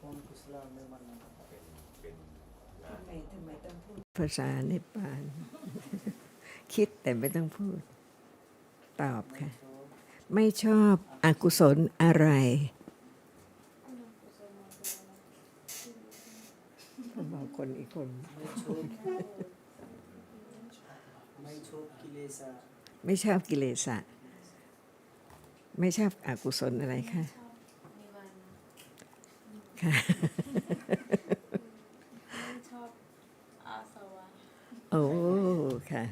ทำไมต้องพูดภาษาเนปาลคิดแต่ไม่ต้องพูดตอบค่ะไม่ชอบอกุศลอะไรบอกคนอีกคนไม่ชอบกิเลสไม่ชอบกิเลสไม่ชอบอกุศลอะไรคะค่ะไม่ชอบอาสวะโอ้ค่ะ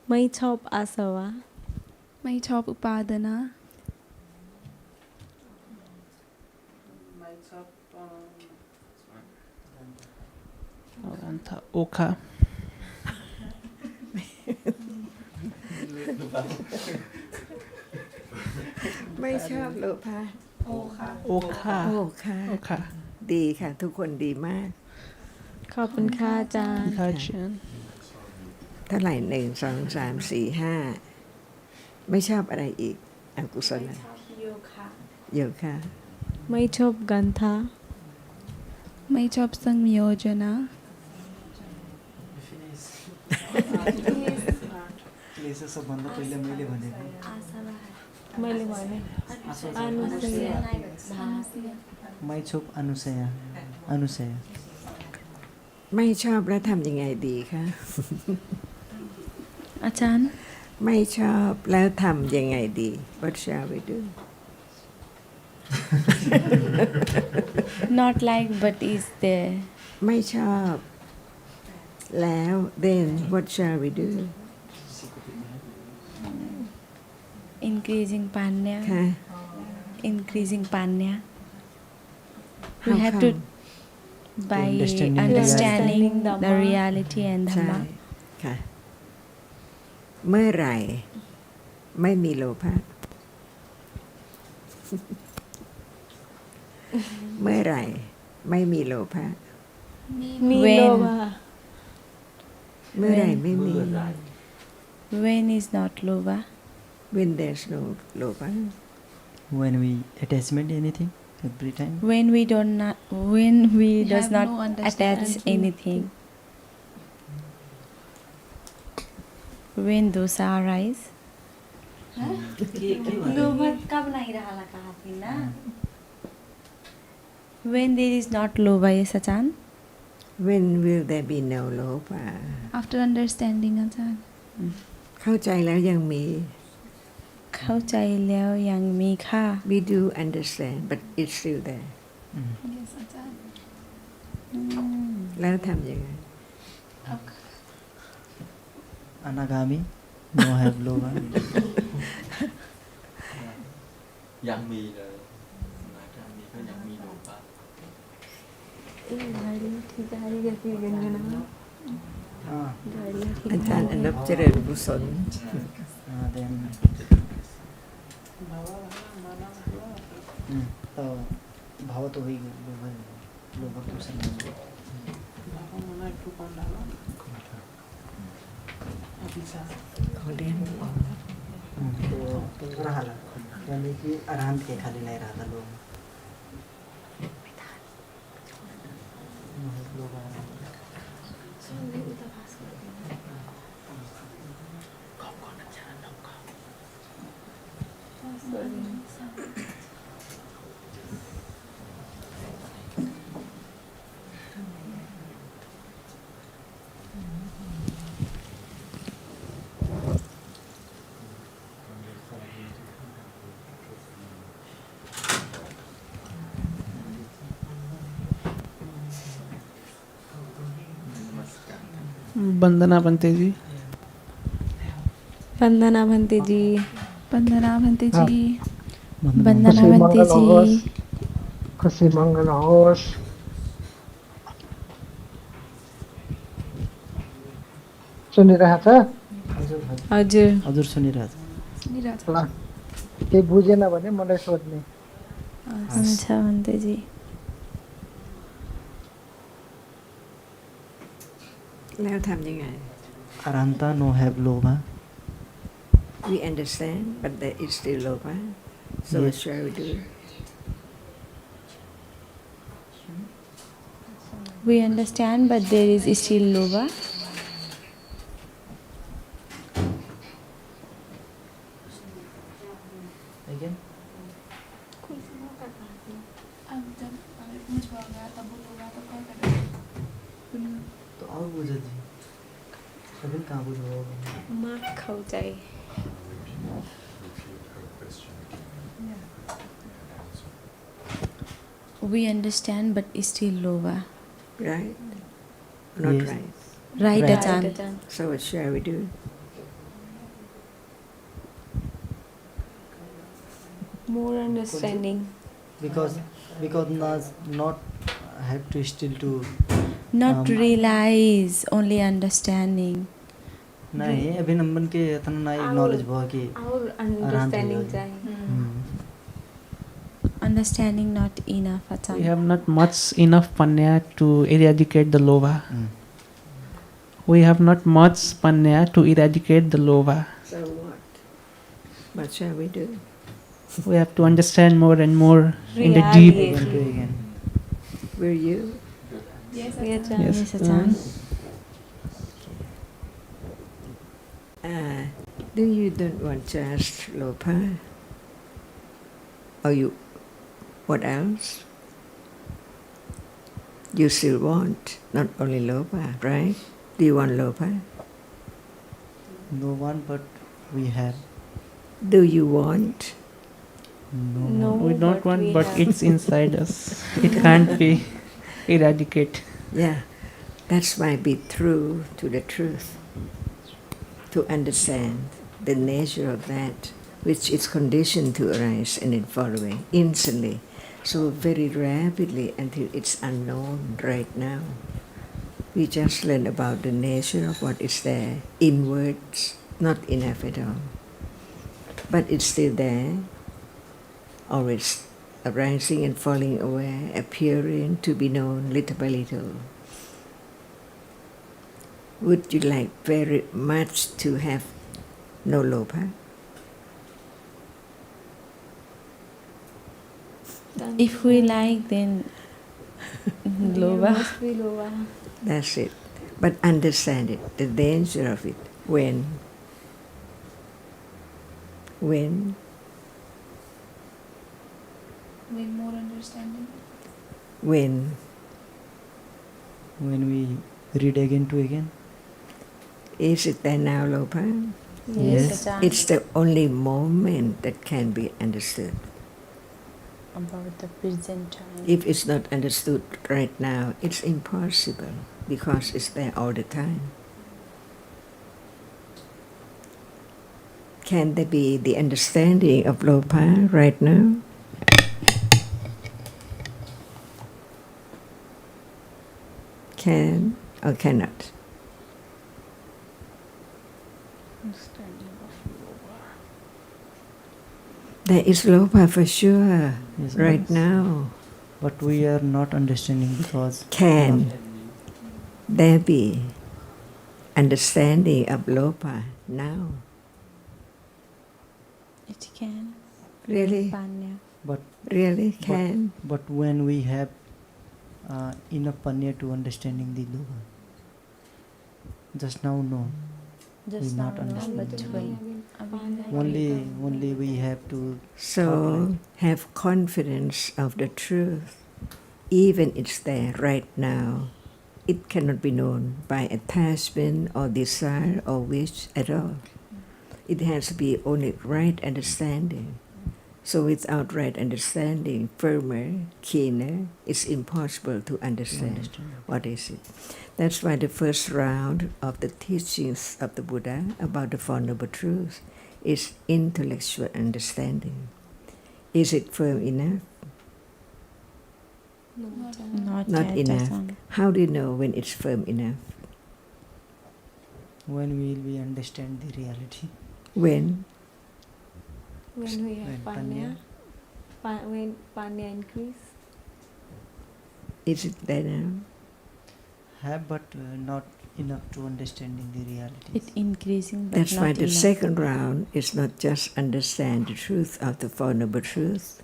ไม่ชอบอาสวะไม่ชอบอุปาทนะไม่ชอบอันทะโอคะไม่ชอบโลภะโอคะโอคะดีค่ะทุกคนดีมากขอบคุณค่ะอาจารย์ค่ะเชิญเท่าไหร่1 2 3 4 5ไม่ชอบอะไรอีกอกุศลโยคะไม่ชอบกันทะไม่ชอบสังโยชนะसबभन्दा पहिला मैले भनेको मैले भनेไม่ชอบอนุสยาไม่ชอบแล้วทำยังไงดีคะอาจารย์ไม่ชอบแล้วทำยังไงดี What shall we do not like but is there ไม่ชอบแล้ว then what shall we do increasing panya ค่ะ increasing panya we have to by understanding the reality and Dhamma ค่ะเมื่อไหร่ไม่มีโลภะเมื่อไหร่ไม่มีโลภะมีโลภะเมื่อไหร่ไม่มี when is not lova when there's no โลภะ when we attachment anything every time when we does not attach anything when dosa arise लोभा कब नहीं रहा कहा थी ना when there is not lova yes achan when will there be no โลภะ after understanding อาจารย์เข้าใจแล้วยังมี เข้าใจแล้วยังมีค่า we do understand but it's still there yes อาจารย์แล้วทำยังไงอนาคามิ no have โลภะยังมีเลยนะการมีก็ยังมีโลภะอาจารย์อนับเจริญกุศลभाव तो होगी लोभ तो सही तो रहा यानी कि आराम के खाली नहीं रहा लोग वंदना बनते जी वंदना बनते जी वंदना बनते जी वंदना बनते जी खुशी मंगल होस् सुनिरहेछ हजुर हजुर सुनिरहेछ ल केही बुझेन भने मलाई सोध्ने हुन्छ भन्ते जीแล้วทำยังไง Arhanta no have lobha. We understand, but there is still lobha. So what Yes. shall we do? We understand, but there is still lobha. Again? अब जब मुझ हो गया तब बोलूँगा तो क्या करें तो और बुझा जी अभी कहाँ बुझा होगा มากเข้าใจ We understand, but still lobha. Right? Not Yes. right. Right, Right. Ajahn. So what shall we do? More understanding. because not have to still to Not realize, only understanding. नहीं अभी नंबर के इतना नहीं नॉलेज हुआ कि Our understanding चाहिए. Understanding not enough, Ajahn. We have not much enough panya to eradicate the lobha. We have not much panya to eradicate the lobha. So what? What shall we do? We have to understand more and more in the deep. again to again Will you? Yes, Yes, Ajahn. Yes. Yes, Ajahn. Do you don't want just lobha? Or you? What else? You still want not only lobha, right? Do you want lobha? no one but we have Do you want? no We don't want, but it's inside us. It can't be eradicated. Yeah, that's why be true to the truth. To understand the nature of that which is conditioned to arise and in following instantly, so very rapidly until it's unknown right now. We just learn about the nature of what is there in words, not enough at all. But it's still there, always arising and falling away, appearing to be known little by little. Would you like very much to have no lobha? If we like, then lobha. That's it. But understand it, the danger of it. When With more understanding. when we read again to again is it there now, lobha? Yes. Ajahn. It's the only moment that can be understood. About the present time. If it's not understood right now, it's impossible because it's there all the time. Can there be the understanding of lobha right now? Can or cannot? There is lobha for sure Yes, right yes. now. but we are not understanding because Can there be understanding of lobha now? It can. Really? Panya. but Really can? but when we have enough panya to understanding the lobha just now no Just not now, no, but understanding. when. only we have to So have confidence of the truth. Even it's there right now, it cannot be known by attachment or desire or wish at all. It has to be only right understanding. So without right understanding, firmer, keener, it's impossible to understand what is it. That's why the first round of the teachings of the Buddha about the Four Noble Truths is intellectual understanding. Is it firm enough? Not Not yet, enough. Ajahn. How do you know when it's firm enough? when will we understand the reality When? When we have When panya, when panya increase, Is it there now? have but not enough to understanding the reality. It increasing but That's not why the enough. second round is not just understand the truth of the Four Noble Truths,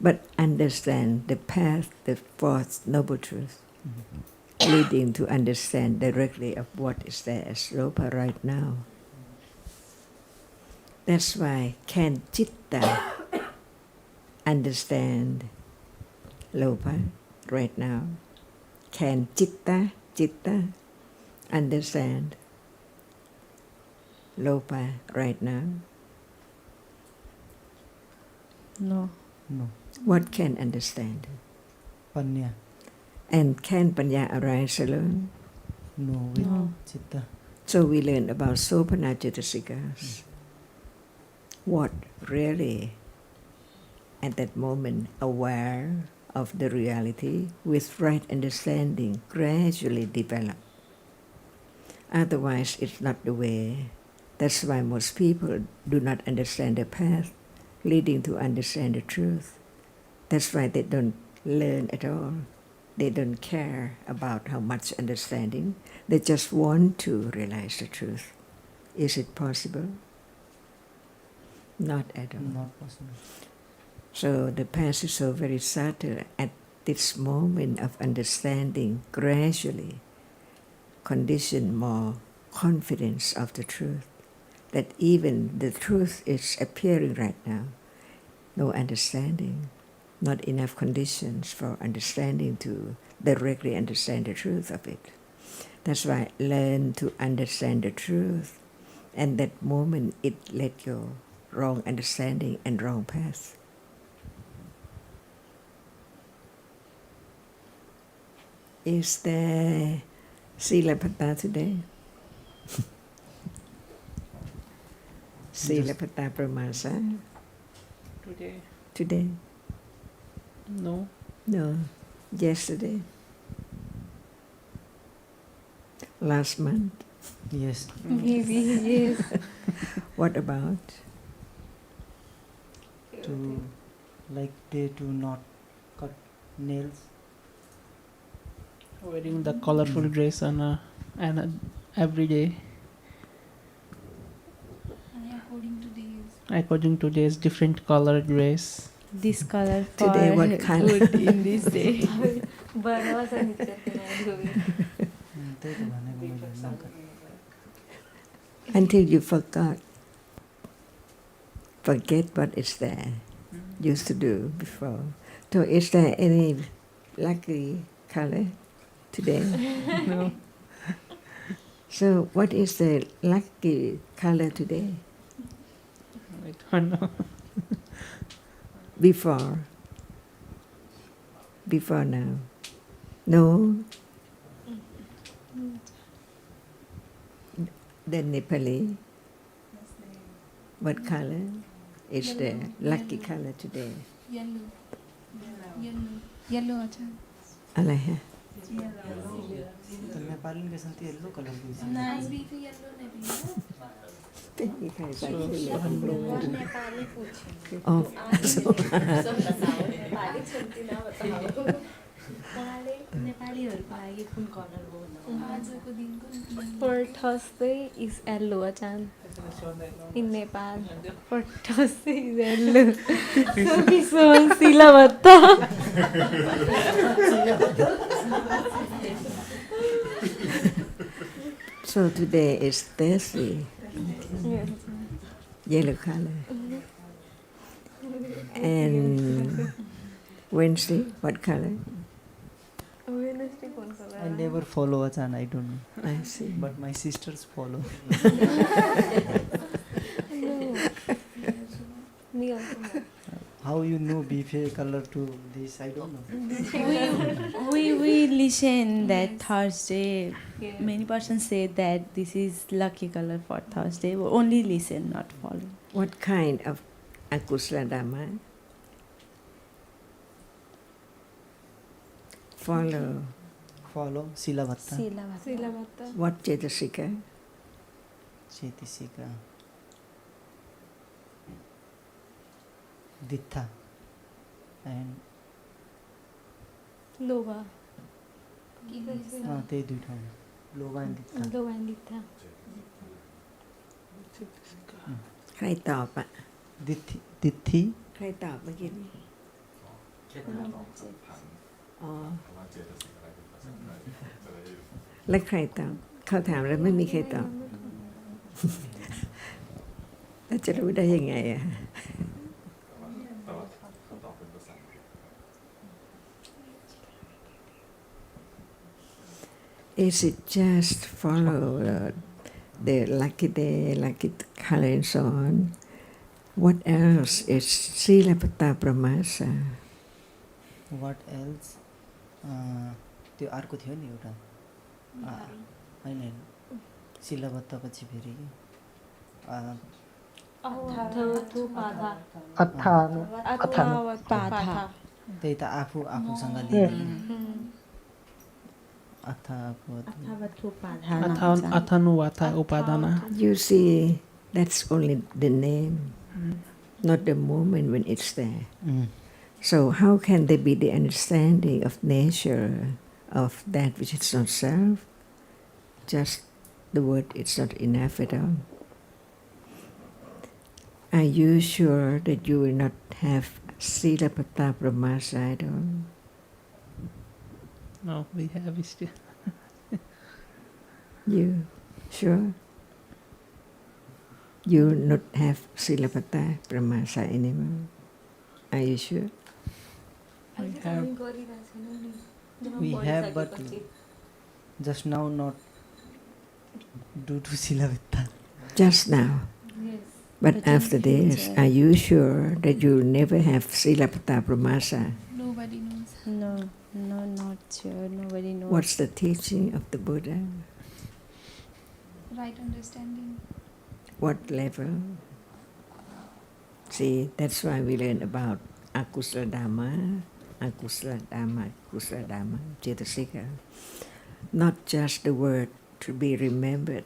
but understand the path, the Fourth Noble Truth, leading to understand directly of what is there as Lopa right now. That's why can Chitta understand Lopa right now? Can Chitta understand Lopa right now? No. No. What can understand? Panya. And can Panya arise alone? No, with No. Chitta. So we learn about Sopana Citasikas. What really, at that moment, aware of the reality with right understanding gradually develop. Otherwise, it's not the way. That's why most people do not understand the path leading to understand the truth. That's why they don't learn at all. They don't care about how much understanding. They just want to realize the truth. Is it possible? Not at all. Not possible. So the path is so very subtle. At this moment of understanding, gradually condition more confidence of the truth, that even the truth is appearing right now. No understanding, not enough conditions for understanding to directly understand the truth of it. That's why learn to understand the truth, and that moment it let go wrong understanding and wrong path. Is there Silapata today? Silapata Pramasa? Today? No. No. Yesterday? Last month? Yes. Maybe, yes. What about? To like they do not cut nails. Wearing the colorful dress on every day. According to these. According to this different color dress. This color for Today what color? good in this day. त्यही त भनेको मैले नकाट. Until you forget what is there, used to do before. So is there any lucky color today? No. So what is the lucky color today? I don't know. Before now? No? The Nepali, what color is the lucky color today? Yellow. Yellow acha. Alai hai? त नेपाली के संति yellow colour की सी. Nice beef yellow ne bhi. Oh, For Thursday is yellow, Achan. In Nepal. For Thursday is yellow. So this one Silavatta. so today is Thursday, Yes. yellow color. And Wednesday, what color? Wednesday कौन color? I never follow Achan, I don't know. I see. But my sisters follow. Me also. How you know buffet color to this? I don't know. we listen that Thursday. Yeah. Many persons say that this is lucky color for Thursday. We only listen, not follow. What kind of Intl.Dhamma? Follow. Follow Silavatta. Silavatta. What Cetasika? Chetisika. Dittha. And Lova. त्यही दुईटा हो. Lova and Dittha. Low and Dittha. ใครตอบอ่ะ Dithi. ใครตอบเมื่อกี้นี้ แค่ถามสองสามครั้ง อ๋อ ว่าเจตสิกอะไรเป็นภาษาไทยจะได้ แล้วใครตอบเขาถามแล้วไม่มีใครตอบ แล้วจะรู้ได้ยังไงอ่ะ แต่ว่าเขาตอบเป็นภาษาอังกฤษ Is it just follow the lucky day, lucky color and so on? What else is Silapata Pramasa? What else? त्यो अर्को थियो नि एउटा होइन होइन शिलाबत्ता पछि फेरि Atha अथानु Patha. त्यही त आफूसँग लिने Athanuvatha upadana. You see, that's only the name, not the moment when it's there. So how can there be the understanding of nature of that which is not self? Just the word is not enough at all. Are you sure that you will not have Silapata Pramasa at all? No, we have still. You sure? You will not have Silapata Pramasa anymore? Are you sure? We have, but just now not due to Silavitta. Just now. Yes. But after this, are you sure that you will never have Silapata Pramasa? Nobody knows. No, not sure. Nobody knows. What's the teaching of the Buddha? Right understanding. What level? See, that's why we learn about Intl.Dhamma, Intl.Dhamma, Intl.Dhamma, Cetasika. Not just the word to be remembered,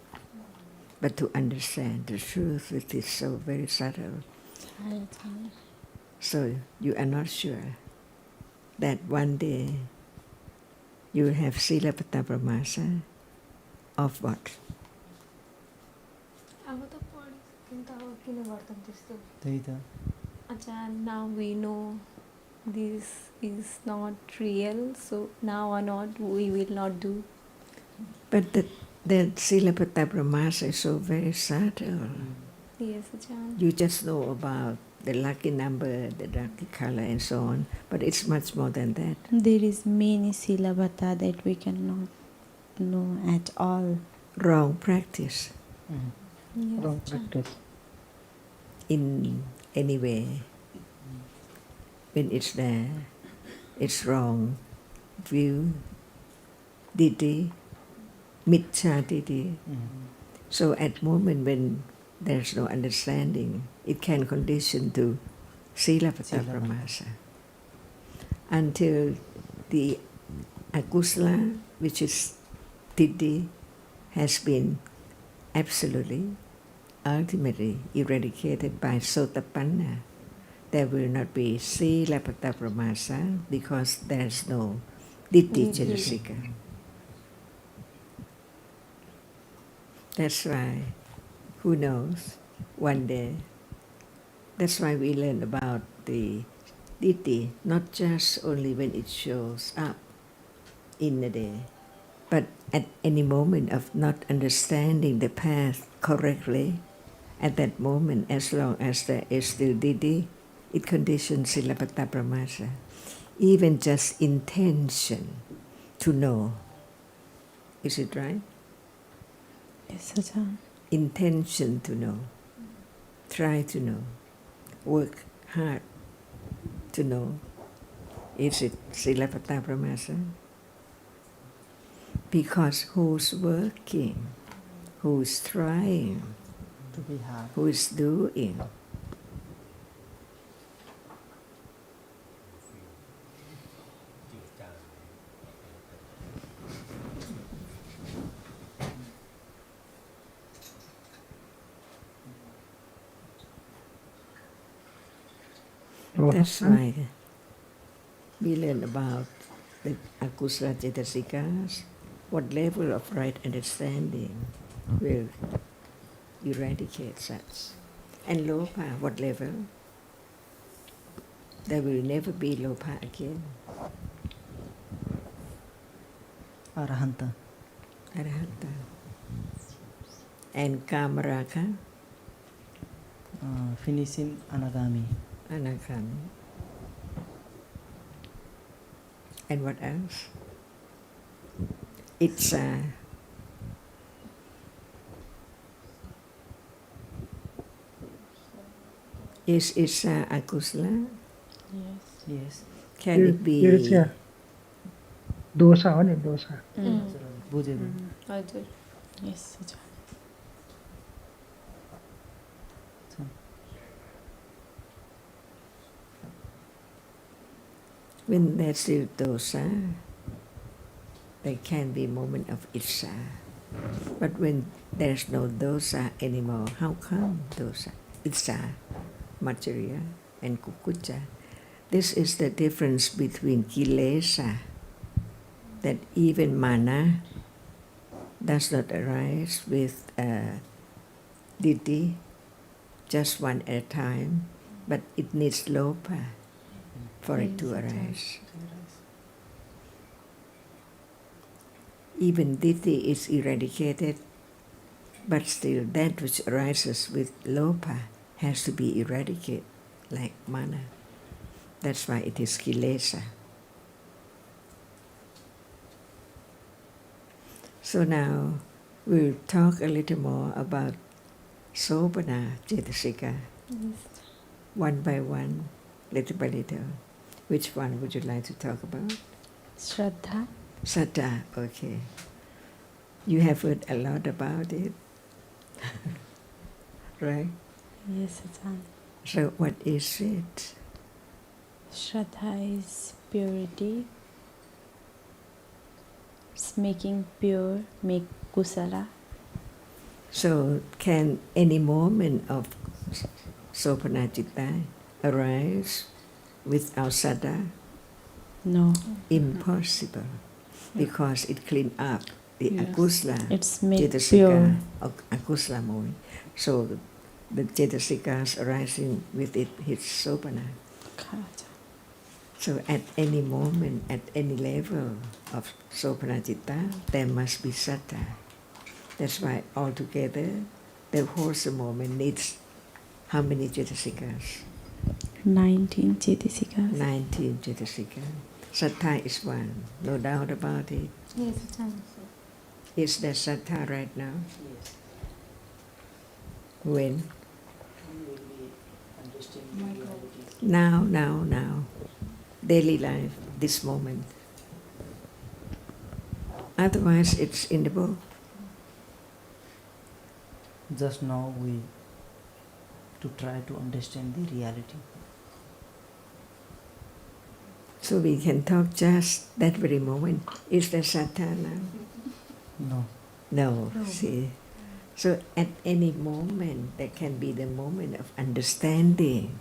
but to understand the truth, which is so very subtle. So you are not sure that one day you will have Silapata Pramasa of what? त्यही त Ajahn, now we know this is not real, so now or not we will not do. But the Silapata Pramasa is so very subtle. Yes, Ajahn. You just know about the lucky number, the lucky color and so on, but it's much more than that. There is many silabata that we cannot know at all. Wrong practice Yes, wrong Ajahn. practice. in any way. When it's there, it's wrong view, ditti, miccha ditti. So at moment when there's no understanding, it can condition to Silapata Pramasa. Until the akusala, which is ditti, has been absolutely, ultimately eradicated by Sotapanna, there will not be Silapata Pramasa because there's no ditti cetasika. That's why, who knows, one day, that's why we learn about the ditti, not just only when it shows up in the day, but at any moment of not understanding the path correctly, at that moment, as long as there is still ditti, it conditions Silapata Pramasa. Even just intention to know. Is it right? Yes, Ajahn. Intention to know. Try to know. Work hard to know. Is it Silapata Pramasa? Because who's working, who's trying, to be hard. who is doing, that's why we learn about the akusala cetasikas, what level of right understanding will eradicate such? And lopa, what level? There will never be lopa again. Arahanta. Arahanta. And kamaraka? Finishing anagami. Anagami. And what else? Itsa. Is itsa akusala? Yes. Yes. Can it be? ईर्ष्या दोषा हो नि दोषा बुझेँ हजुर. Yes, हजुर. When there's still dosa, there can be moment of itsa. But when there's no dosa anymore, how come dosa? Itsa, Matsuriya, and Kukucha. This is the difference between kilesa, that even mana does not arise with ditthi, just one at a time, but it needs lopa for it to arise. Even ditthi is eradicated, but still that which arises with lopa has to be eradicated, like mana. That's why it is kilesa. So now we'll talk a little more about Sopana Cetasika, one by one, little by little. Which one would you like to talk about? Shraddha. Sattva, okay. You have heard a lot about it, right? Yes, Ajahn. So what is it? Shraddha is purity. It's making pure, make kusala. So can any moment of Sopanajita arise without saddha? No. Impossible, because it clean up the Yes. akusala, It's made cetasika, pure. akusala moving. So the cetasikas arising with it hits Sopana. So at any moment, at any level of Sopanajita, there must be sattva. That's why altogether, the wholesome moment needs how many cetasikas? 19 Chetasikas. 19 cetasikas. Sattva is one, no doubt about it. Yes, Ajahn. Is there sattva right now? Yes. When? Understanding reality. Now. Daily life, this moment. Otherwise, it's in the book. Just now we to try to understand the reality. So we can talk just that very moment. Is there sattva now? No. No, see. So at any moment, there can be the moment of understanding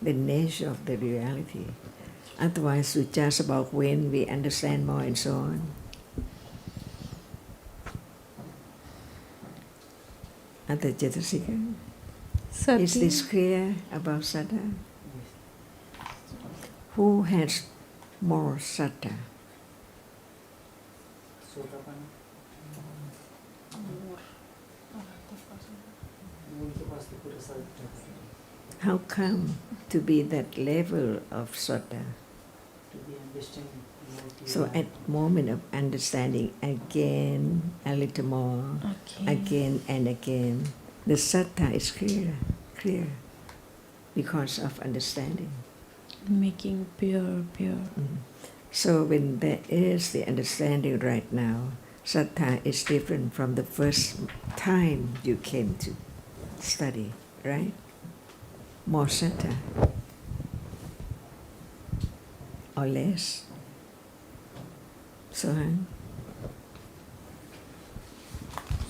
the nature of the reality. Otherwise, we just about when we understand more and so on. Other Cetasika? Is this clear about sattva? Who has more sattva? Sotapana. How come to be that level of sattva? To be understanding more So clearly. at moment of understanding again, a little more, Okay. again and again, the sattva is clear, because of understanding. Making pure. So when there is the understanding right now, sattva is different from the first time you came to study, right? More sattva or less? So,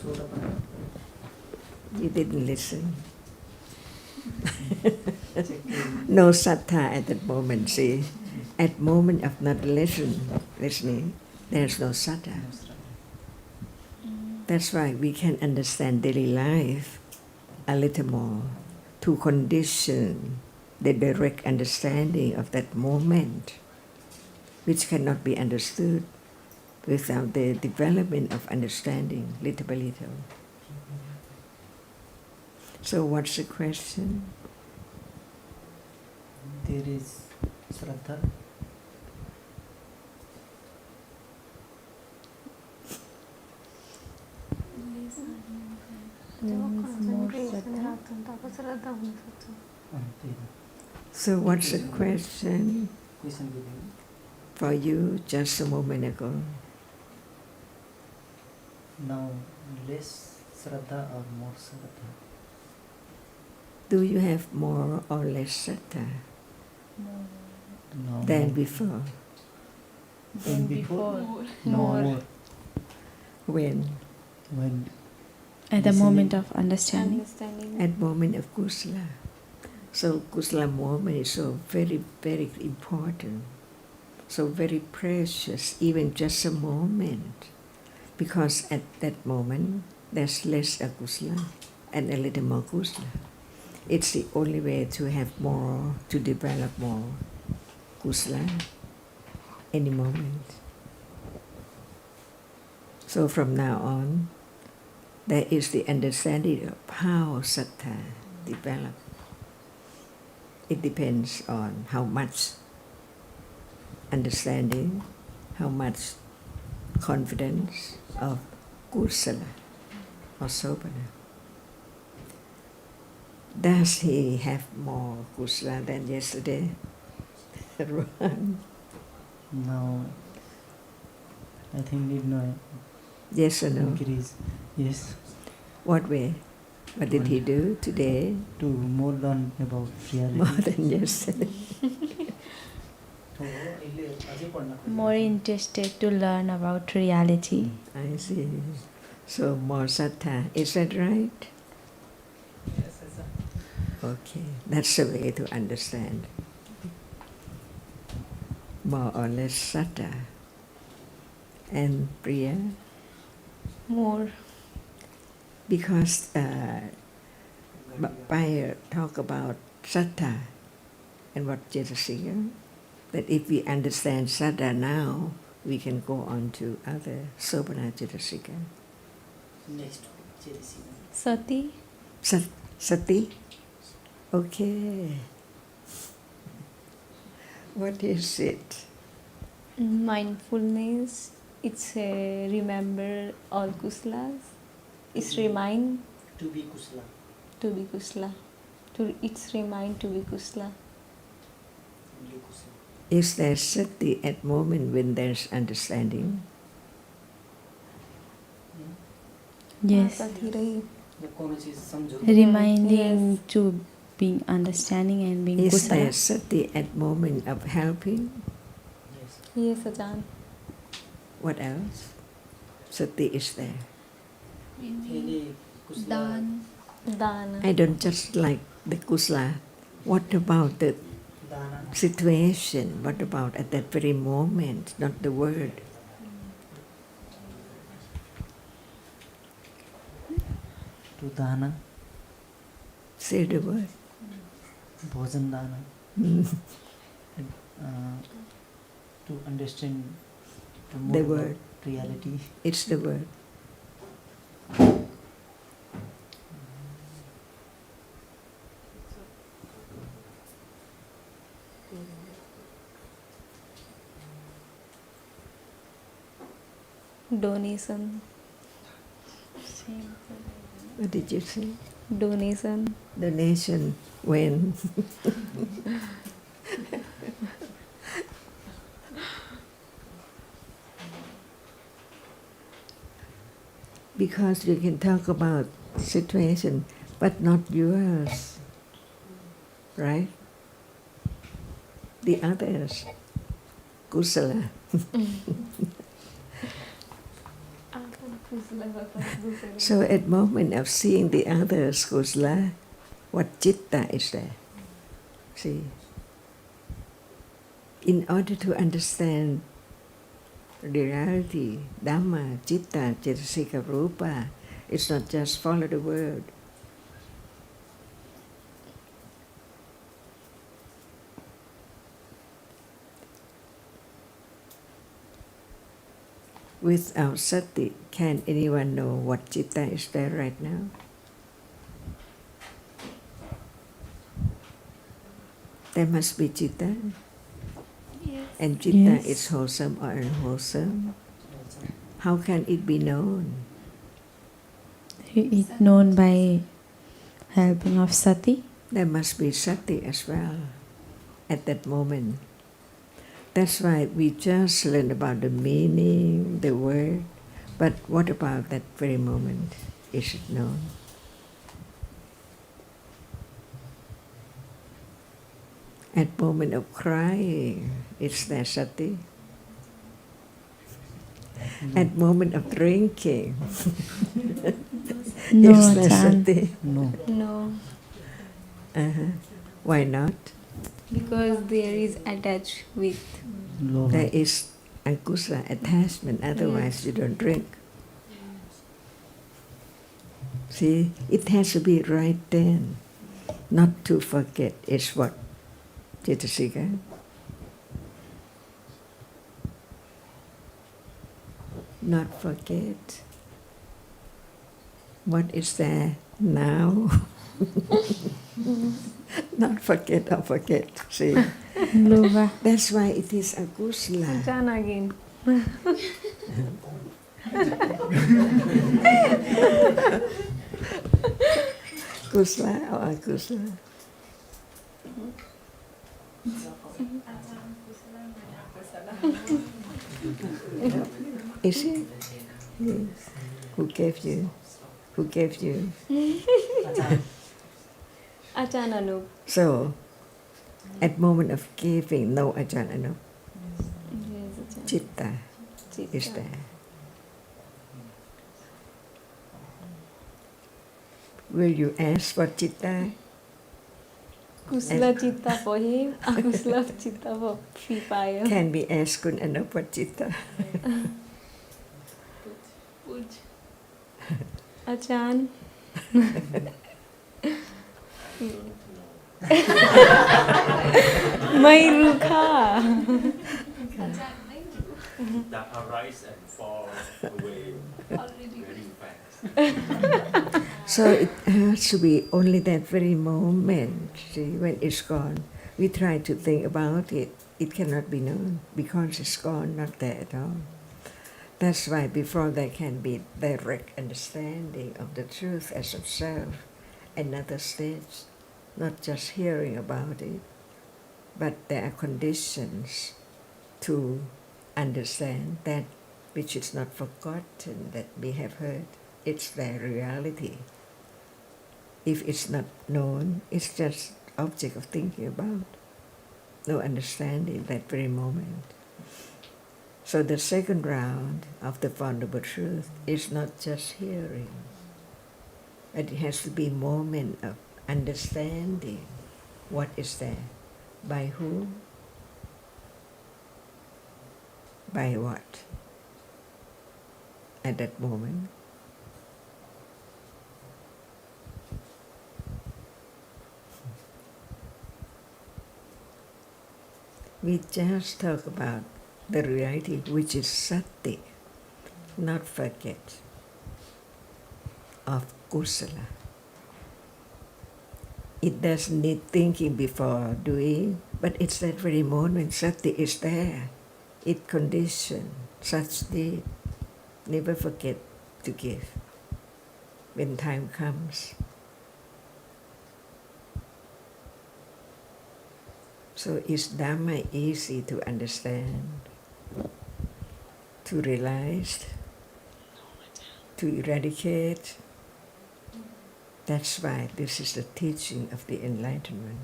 Sotapana. you didn't listen. No sattva at that moment, see. At moment of not listening, there's no sattva. That's why we can understand daily life a little more to condition the direct understanding of that moment, which cannot be understood without the development of understanding little by little. So what's the question? There is Shraddha. So what's the question Question giving. for you just a moment ago? Now less Shraddha or more Shraddha? Do you have more or less sattva No. than more. before? Than before? No, More. more. When? When At the listening. moment of understanding. Understanding. At moment of kusala. So kusala moment is so very, very important, so very precious, even just a moment, because at that moment there's less akusala and a little more kusala. It's the only way to have more, to develop more kusala any moment. So from now on, there is the understanding of how sattva develops. It depends on how much understanding, how much confidence of kusala or sobana. Does he have more kusala than yesterday? Rohan? now I think need no Yes or no? increase. Yes. What way? What did he do today? To more learn about reality. More than yesterday. More interested to learn about reality. I see. So more sattva. Is that right? Yes, sir. Okay, that's the way to understand. More or less sattva. And Priya, More. because Bayer talk about sattva and what Jetasika, that if we understand sattva now, we can go on to other sobana Jetasika. Next. Sati. Sati? Okay. What is it? Mindfulness. It's remember all kusalas. It's remind To be kusala. to be kusala. It's remind to be kusala. Is there sati at moment when there's understanding? Yes. साथी रही. Reminding Yes. to being understanding and being Is there kusala. sati at moment of helping? Yes, Ajahn. What else? Sati is there. दान Dana. I don't just like the kusala. What about the situation? What about at that very moment, not the word? To dana. Say the word. Bhojan dana. Mm. To understand to more The about word. reality. It's the word. Donation. What did you say? Donation. Donation when? Because you can talk about situation, but not yours, right? The others, kusala. So at moment of seeing the others, kusala, what citta is there? See, in order to understand reality, Dhamma, Citta, Cetasika, Rupa. It's not just follow the word. Without sati, can anyone know what citta is there right now? There must be citta. Yes. And citta is wholesome or unwholesome. How can it be known? It's known by helping of sati. There must be sati as well at that moment. That's why we just learn about the meaning, the word, but what about that very moment? Is it known? At moment of crying, is there sati? At moment of drinking, No, is there Ajahn. sati? No. No, Why not? because there is attached with. Lova. There is ankusa attachment, otherwise you don't drink. See, it has to be right then, not to forget. It's what? Cetasika? Not forget. What is there now? Not forget or forget. See, Lova. that's why it is akusala. Ajahn again. Kusala or akusala? Is it? Yes. Who gave you? Who gave you? Ajahn Anup. So, at moment of giving, no Ajahn Anup, Yes, Ajahn. citta Citta. is there. Will you ask for citta? Kusala Citta for him, Akusala Citta for Free Fire. Can we ask Kun Anup for citta? Ajahn. May rukha. That arise and fall away very fast. So it has to be only that very moment. See, when it's gone, we try to think about it. It cannot be known because it's gone, not there at all. That's why before there can be direct understanding of the truth as of self, another stage, not just hearing about it, but there are conditions to understand that which is not forgotten, that we have heard. It's their reality. If it's not known, it's just object of thinking about. No understanding that very moment. So the second round of the Fundamental Truth is not just hearing, but it has to be a moment of understanding what is there, by whom, by what, at that moment. We just talk about the reality which is sati, not forget, of kusala. It doesn't need thinking before doing, but it's that very moment sati is there. It conditions such deed. Never forget to give when time comes. So is Dhamma easy to understand, to realize, to eradicate? That's why this is the teaching of the enlightenment.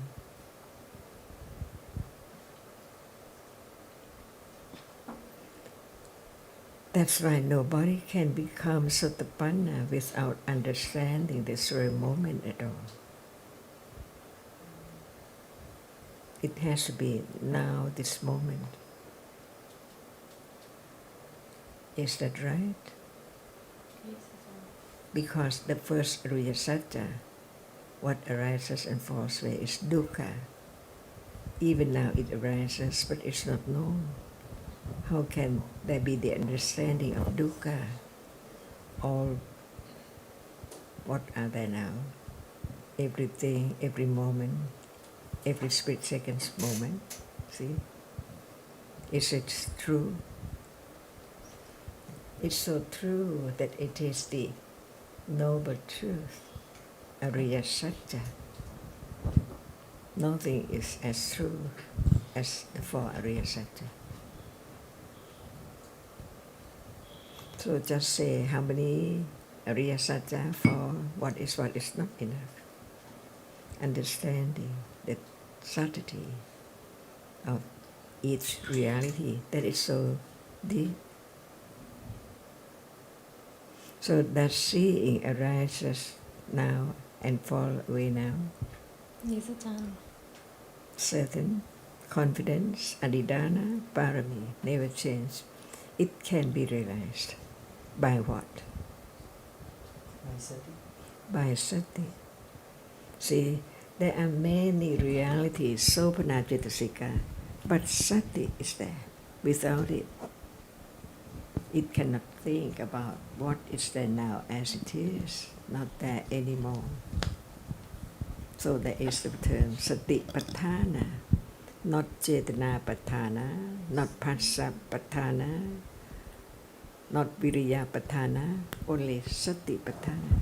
That's why nobody can become Sotapanna without understanding this very moment at all. It has to be now, this moment. Is that right? Because the first Ariya Satya, what arises and falls away is dukkha. Even now it arises, but it's not known. How can there be the understanding of dukkha? All what are there now? Everything, every moment, every split seconds moment. See? Is it true? It's so true that it is the noble truth, Ariya Satya. Nothing is as true as the four Ariya Satya. So just say how many Ariya Satya for what is not enough. Understanding the subtlety of each reality that is so deep. So that seeing arises now and fall away now. Yes, Ajahn. Certain confidence, adhidana, parami, never change. It can be realized. By what? By sati. By sati. See, there are many realities, sopana cetasika, but sati is there. Without it, it cannot think about what is there now as it is, not there anymore. So there is the term satipatthana, not cetanapatthana, not passapatthana, not viriyapatthana, only satipatthana.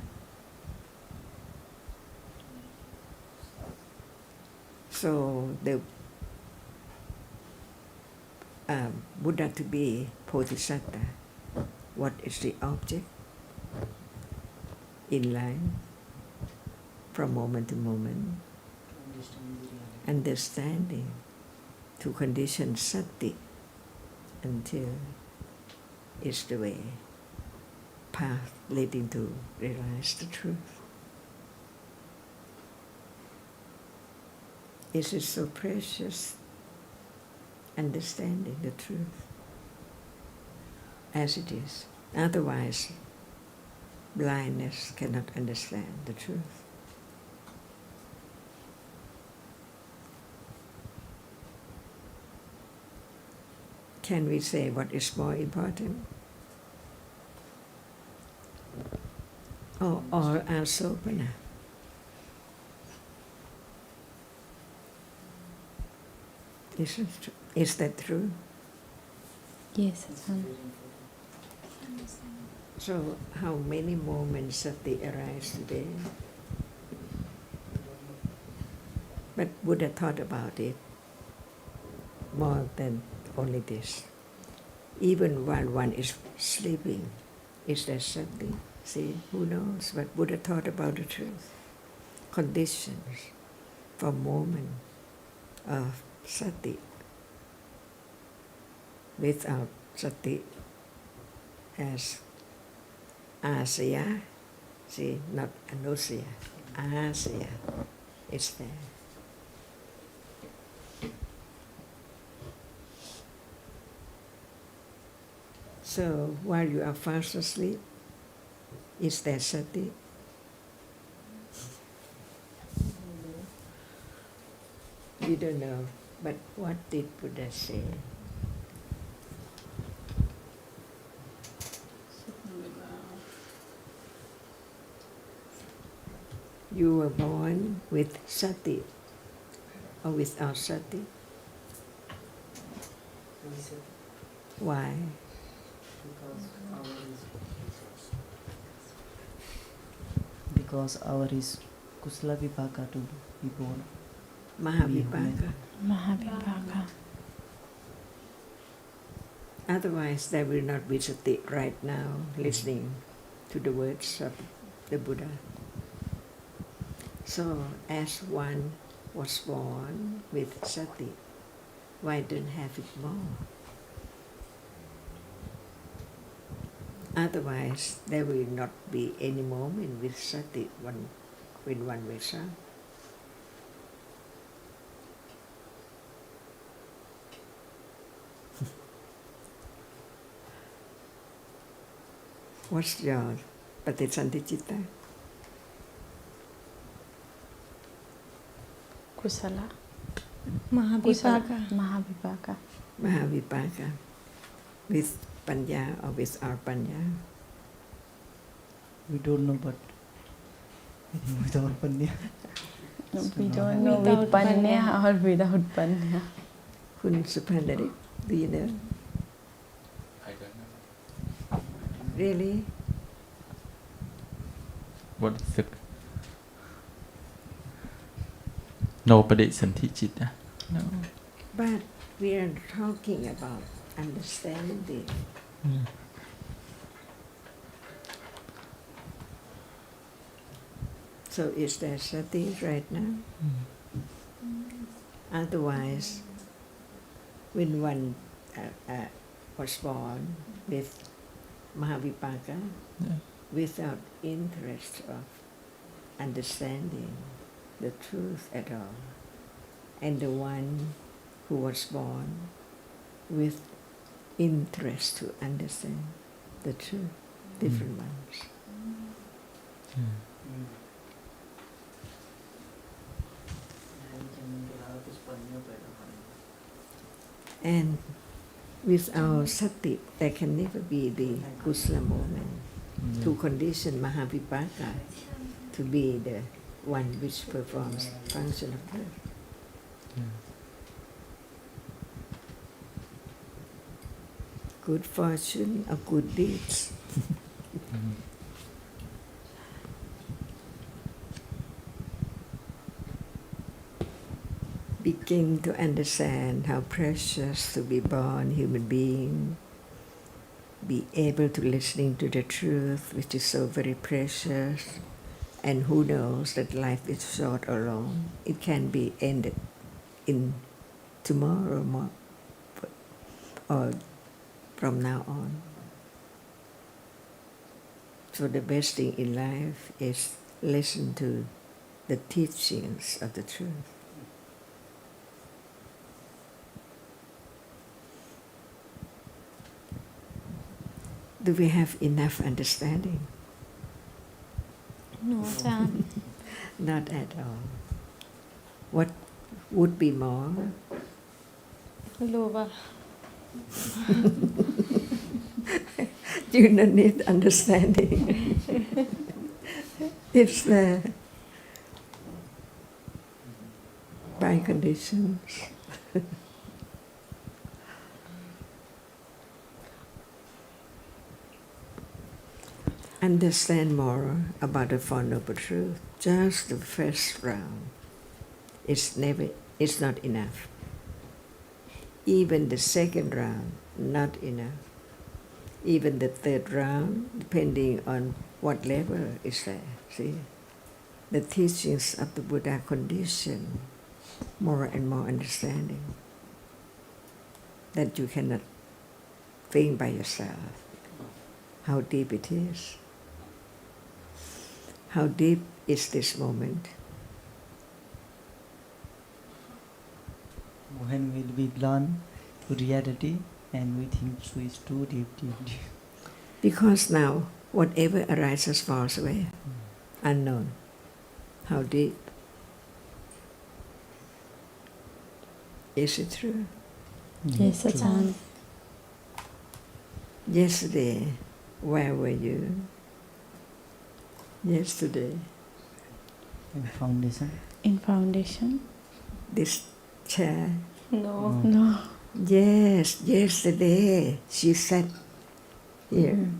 So the Buddha to be Bodhisattva, what is the object in life from moment to moment? Understanding to condition sati until it's the way, path leading to realize the truth. Is it so precious? Understanding the truth as it is. Otherwise, blindness cannot understand the truth. Can we say what is more important? Or all are sopana? Is that true? Yes, Ajahn. So how many moments of the arise today? But Buddha thought about it more than only this. Even while one is sleeping, is there something? See, who knows? But Buddha thought about the truth. Conditions for moment of sati. Without sati as asaya, see, not anusaya, asaya is there. So while you are fast asleep, is there sati? You don't know, but what did Buddha say? You were born with sati or without sati. Why? Because our is kusala vipaka to be born. Mahavipaka. Mahavipaka. Otherwise, there will not be sati right now, listening to the words of the Buddha. So, as one was born with sati, why don't have it more? Otherwise, there will not be any moment with sati when one wakes up. What's your Patisantichitta? Kusala. Mahavipaka. Mahavipaka. Mahavipaka. With Panya or without Panya? We don't know, but I think without Panya. We don't know with Without Panya Panya. or without Panya. Kun Supanarik, do you know? I don't know. Really? What is it? No Padisantichitta. No. But we are talking about understanding. So is there sati right now? Otherwise, when one was born with Mahavipaka, Yeah. without interest of understanding the truth at all, and the one who was born with interest to understand the truth, different ones. And without sati, there can never be the kusala moment to condition Mahavipaka to be the one which performs function of birth. Good fortune or good deeds. Begin to understand how precious to be born human being, be able to listening to the truth, which is so very precious, and who knows that life is short or long. It can be ended in tomorrow or from now on. So the best thing in life is listen to the teachings of the truth. Do we have enough understanding? No, Ajahn. Not at all. What would be more? Lova. You don't need understanding. It's there by conditions. Understand more about the Four Noble Truths. Just the first round it's not enough. Even the second round, not enough. Even the third round, depending on what level is there. See, the teachings of the Buddha condition more and more understanding that you cannot think by yourself how deep it is. How deep is this moment? When will we learn to reality and we think so is too deep. Because now, whatever arises falls away. Unknown. How deep? Is it true? Yes, Ajahn. Yesterday, where were you? Yesterday, In foundation. In foundation? this chair. No. No. Yes, yesterday she sat here.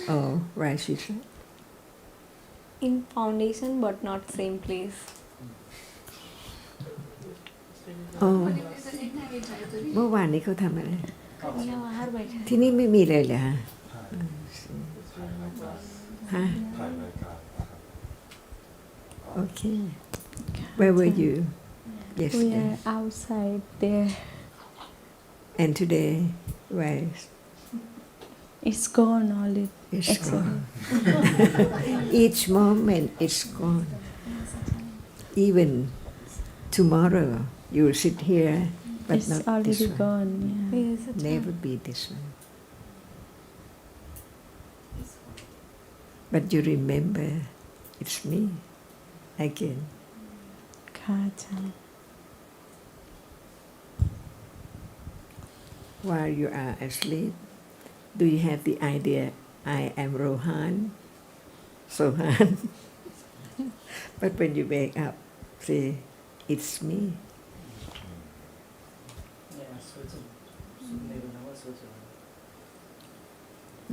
Oh, right, she sat. In foundation, but not same place. Oh, เมื่อวานนี้เขาทำอะไร यहाँ बाहर बैठे ที่นี่ไม่มีเลยเหรอฮะฮะ ถ่ายรายการนะครับ Okay. Where were you We yesterday? are outside there. And today, where is It's gone all it. it's Excellent. gone? Each moment is gone. Even tomorrow, you will sit here, but It's not already this one. gone. Yeah. Yes, Ajahn. Never be this one. But you remember, it's me again. ค่ะอาจารย์ While you are asleep, do you have the idea, I am Rohan, Sohan? But when you wake up, say, it's me.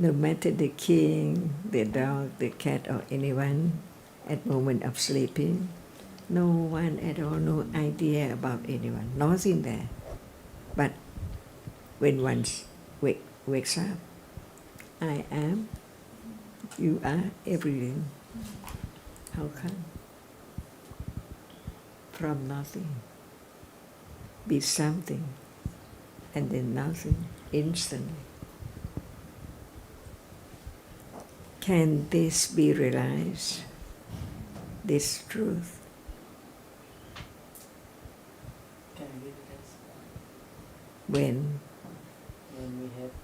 No matter the king, the dog, the cat, or anyone, at moment of sleeping, no one at all, no idea about anyone, nothing there. But when one wakes up, I am, you are, everything. How come? From nothing, be something, and then nothing, instantly. Can this be realized, this truth? Can we realize When we have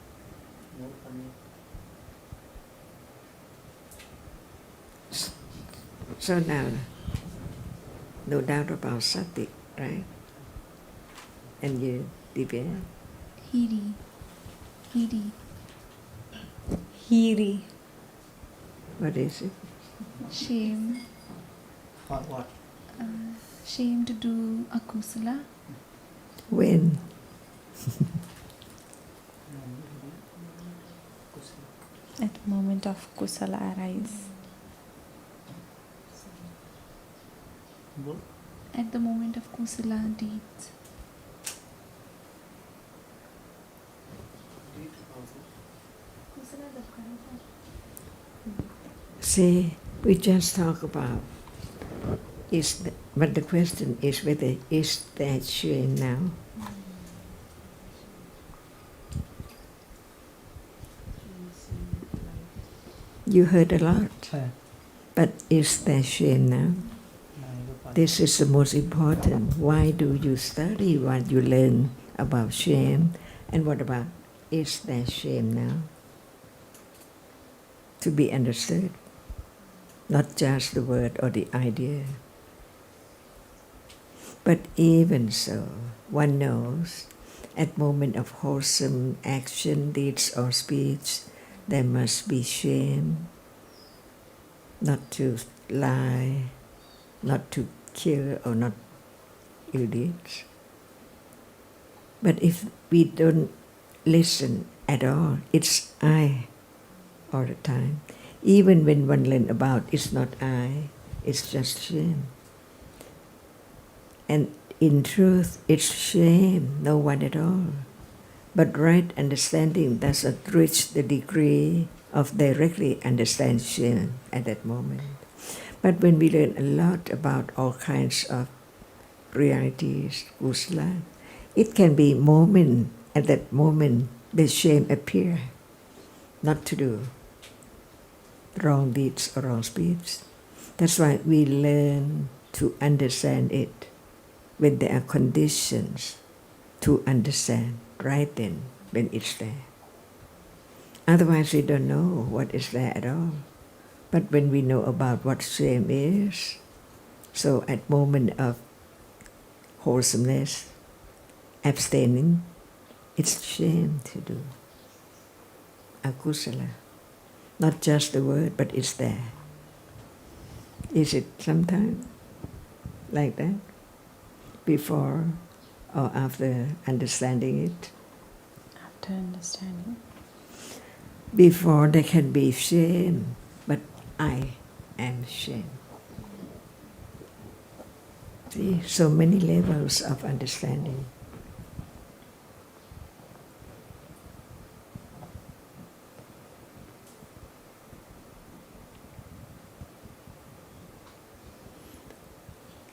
no panya? So now, no doubt about sati, right? And you, Divya? Hiri. Hiri. Hiri. What is it? Shame. For what? Shame to do akusala. When? At the moment of kusala arise. Bol? At the moment of kusala deeds. See, we just talk about but the question is whether is that shame now? You heard a lot, but is there shame now? This is the most important. Why do you study what you learn about shame? And what about is there shame now? To be understood, not just the word or the idea. But even so, one knows at moment of wholesome action, deeds or speech, there must be shame, not to lie, not to kill or not ill deeds. But if we don't listen at all, it's I all the time. Even when one learns about it's not I, it's just shame. And in truth, it's shame, no one at all. But right understanding doesn't reach the degree of directly understand shame at that moment. But when we learn a lot about all kinds of realities, kusala, it can be moment, at that moment, the shame appear, not to do wrong deeds or wrong speech. That's why we learn to understand it when there are conditions to understand right then when it's there. Otherwise we don't know what is there at all. But when we know about what shame is, so at moment of wholesomeness, abstaining, it's shame to do akusala. Not just the word, but it's there. Is it sometimes like that? Before or after understanding it? After understanding. Before there can be shame, but I am shame. See, so many levels of understanding.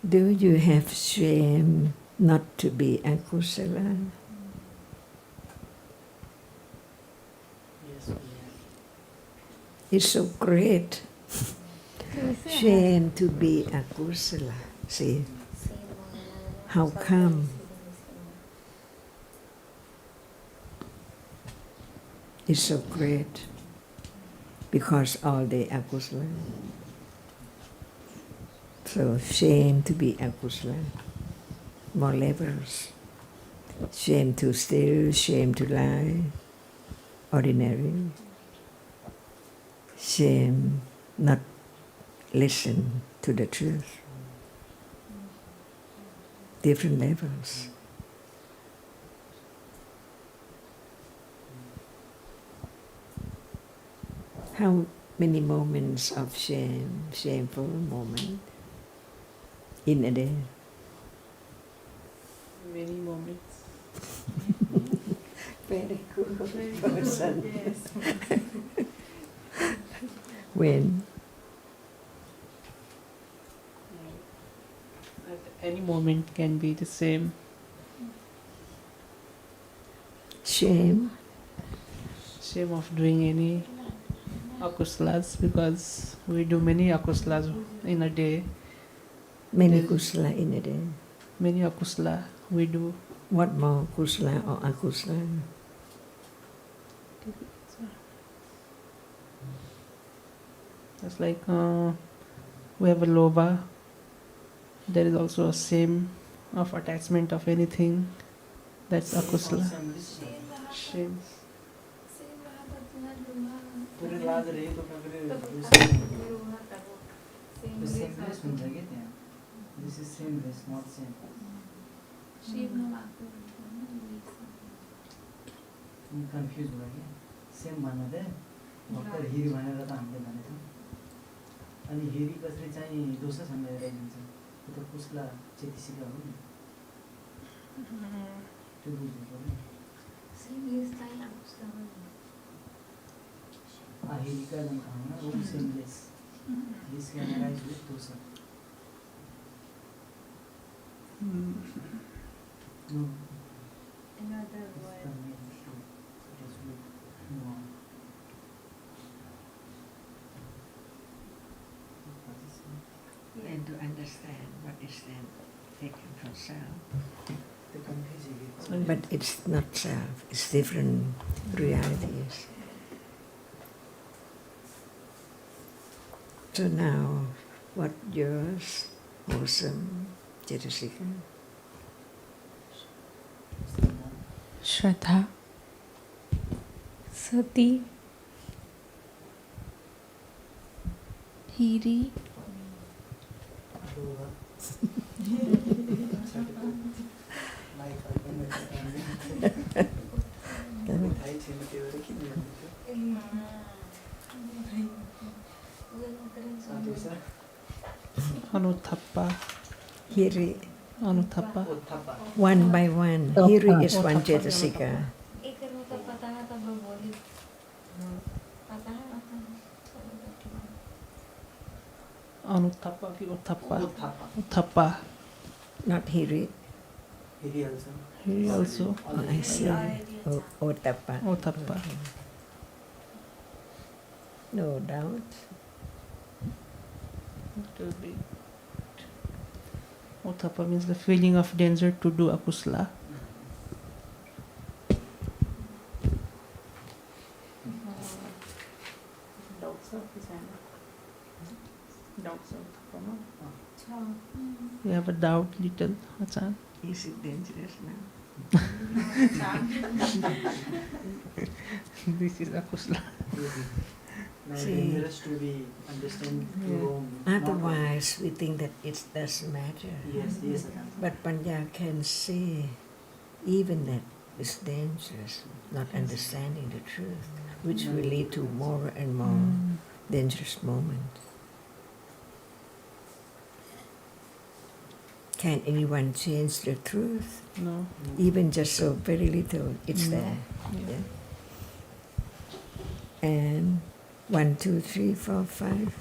Do you have shame not to be akusala? Yes, we have. It's so great. Shame to be akusala. See, how come? It's so great. because all the akusala. So shame to be akusala, more levels. Shame to steal, shame to lie, ordinary. Shame not listen to the truth. Different levels. How many moments of shame, shameful moment in a day? Many moments. Very good person. When? At any moment can be the same. Shame? Shame of doing any akusalas, because we do many akusalas in a day. Many There- kusala in a day. Many akusala we do. What more, kusala or akusala? It's like we have a lobha. There is also a same of attachment of anything. That's akusala. Shame. पुरै लाज रहेको seamless हुन्छ कि त्यहाँ this is seamless not same confuse भयो कि same भन्नु चाहिँ भर्खर हिरी भनेर त हामीले भनेछौँ अनि हिरी कसरी चाहिँ दोषसँग हेराइदिन्छ त्यो त कुसला चेतिसिका हो नि त्यो बुझ्नु पर्यो हिरीका जुन खाना वो seamless this can arise with दोषा No. Another word. And to understand what is then taken from self. But it's not self, it's different realities. So now, what yours? Awesome, Cetasika. Shraddha, Sati, Hiri, Anuthappa. Hiri, Anuthappa. one by one. Hiri is one Cetasika. Anuthappa ki uthappa. Uthappa. Not Hiri. Hiri also. Hiri also. Oh, I see. Otappa. Uthappa. Okay. No doubt. It will be. Uthappa means the feeling of danger to do akusala. You have a doubt, little, Achan? Is it dangerous now? This is akusala. Now See. dangerous to be understand Yeah. wrong. Otherwise, we think that it doesn't matter. Yes, yes, Ajahn. But Panya can see even that it's dangerous, not understanding the truth, which will lead to more and more dangerous moments. Can anyone change the truth? No. Even just so very little, it's No. there. Yeah. Yeah. And 1, 2, 3, 4, 5,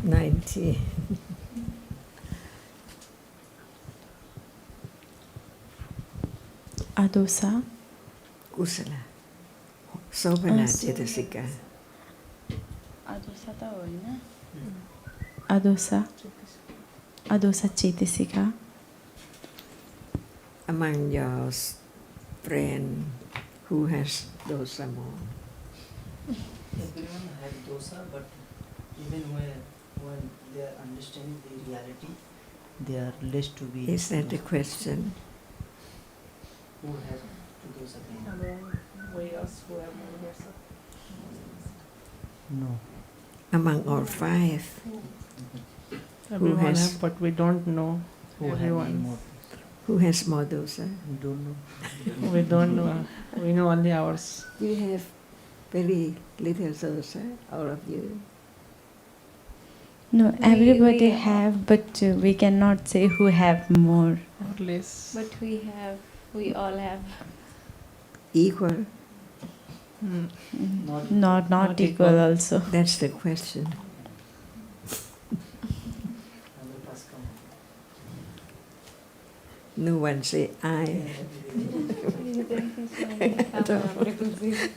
90. Adosa, Kusala. Sobana Sobana. Cetasika. Adosa ta hoina. Adosa, Adosa Cetasika. Among your friends who has dosa more? Everyone have dosa, but even when they are understanding the reality, they are less to be. Is that the question? Who have to dosa kind of? No. Among all five, Everyone has- have, but we don't know. Who have Everyone. more? who has more dosa? Don't know. We don't know. We know only ours. You have very little dosa, all of you. No, We- everybody we- have, but we cannot say who have more. Or less. But we all have. Equal? Mm. Not Not equal equal. also. That's the question. No one say I.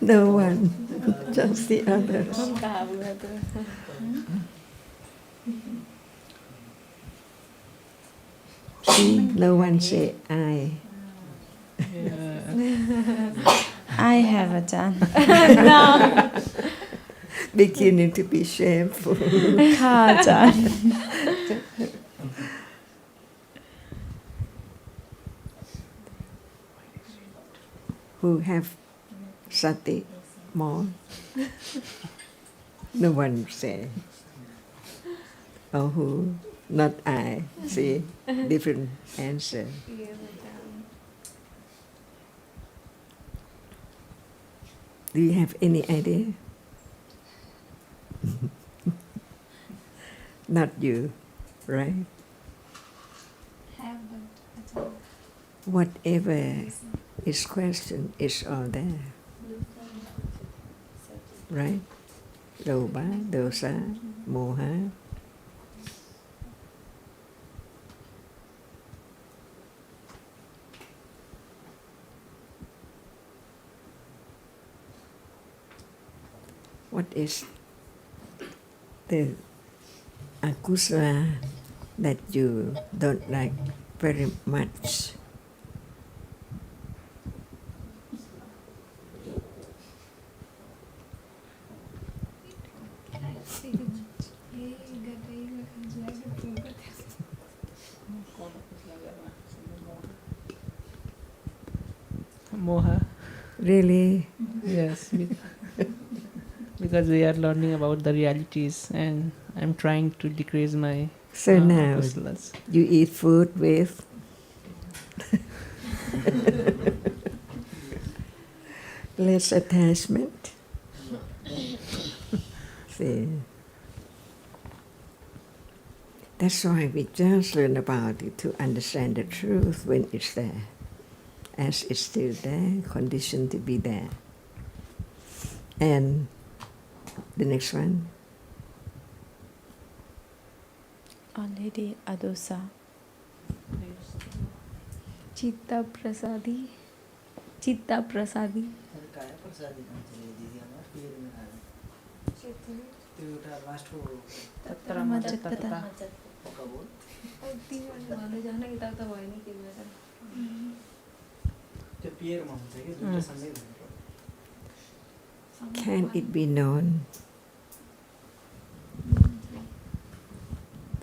No one, just the others. See, no one say I. Yeah. I have a Chan. Beginning to be shameful. Ha Chan. Who have sati more? No one say. Or who? Not I. See, different answer. Do you have any idea? Not you, right? Have, but Whatever is questioned is all there, right? Loba, dosa, moha. What is the akusala that you don't like very much? Moha. Really? Yes. Because we are learning about the realities, and I'm trying to decrease my So now kusalas. you eat food with less attachment. See, that's why we just learn about it to understand the truth when it's there, as it's still there, conditioned to be there. And the next one, Already adosa. Chitta prasadi. Chitta prasadi. काय प्रसादी भन्छ यो दिदी हाम्रो पिएरमा खाने त्यो एउटा लास्टको Tatra majapata. पक्का बोल त्यो पिएरमा हुन्छ कि दुईटा सँगै भन्नु can it be known?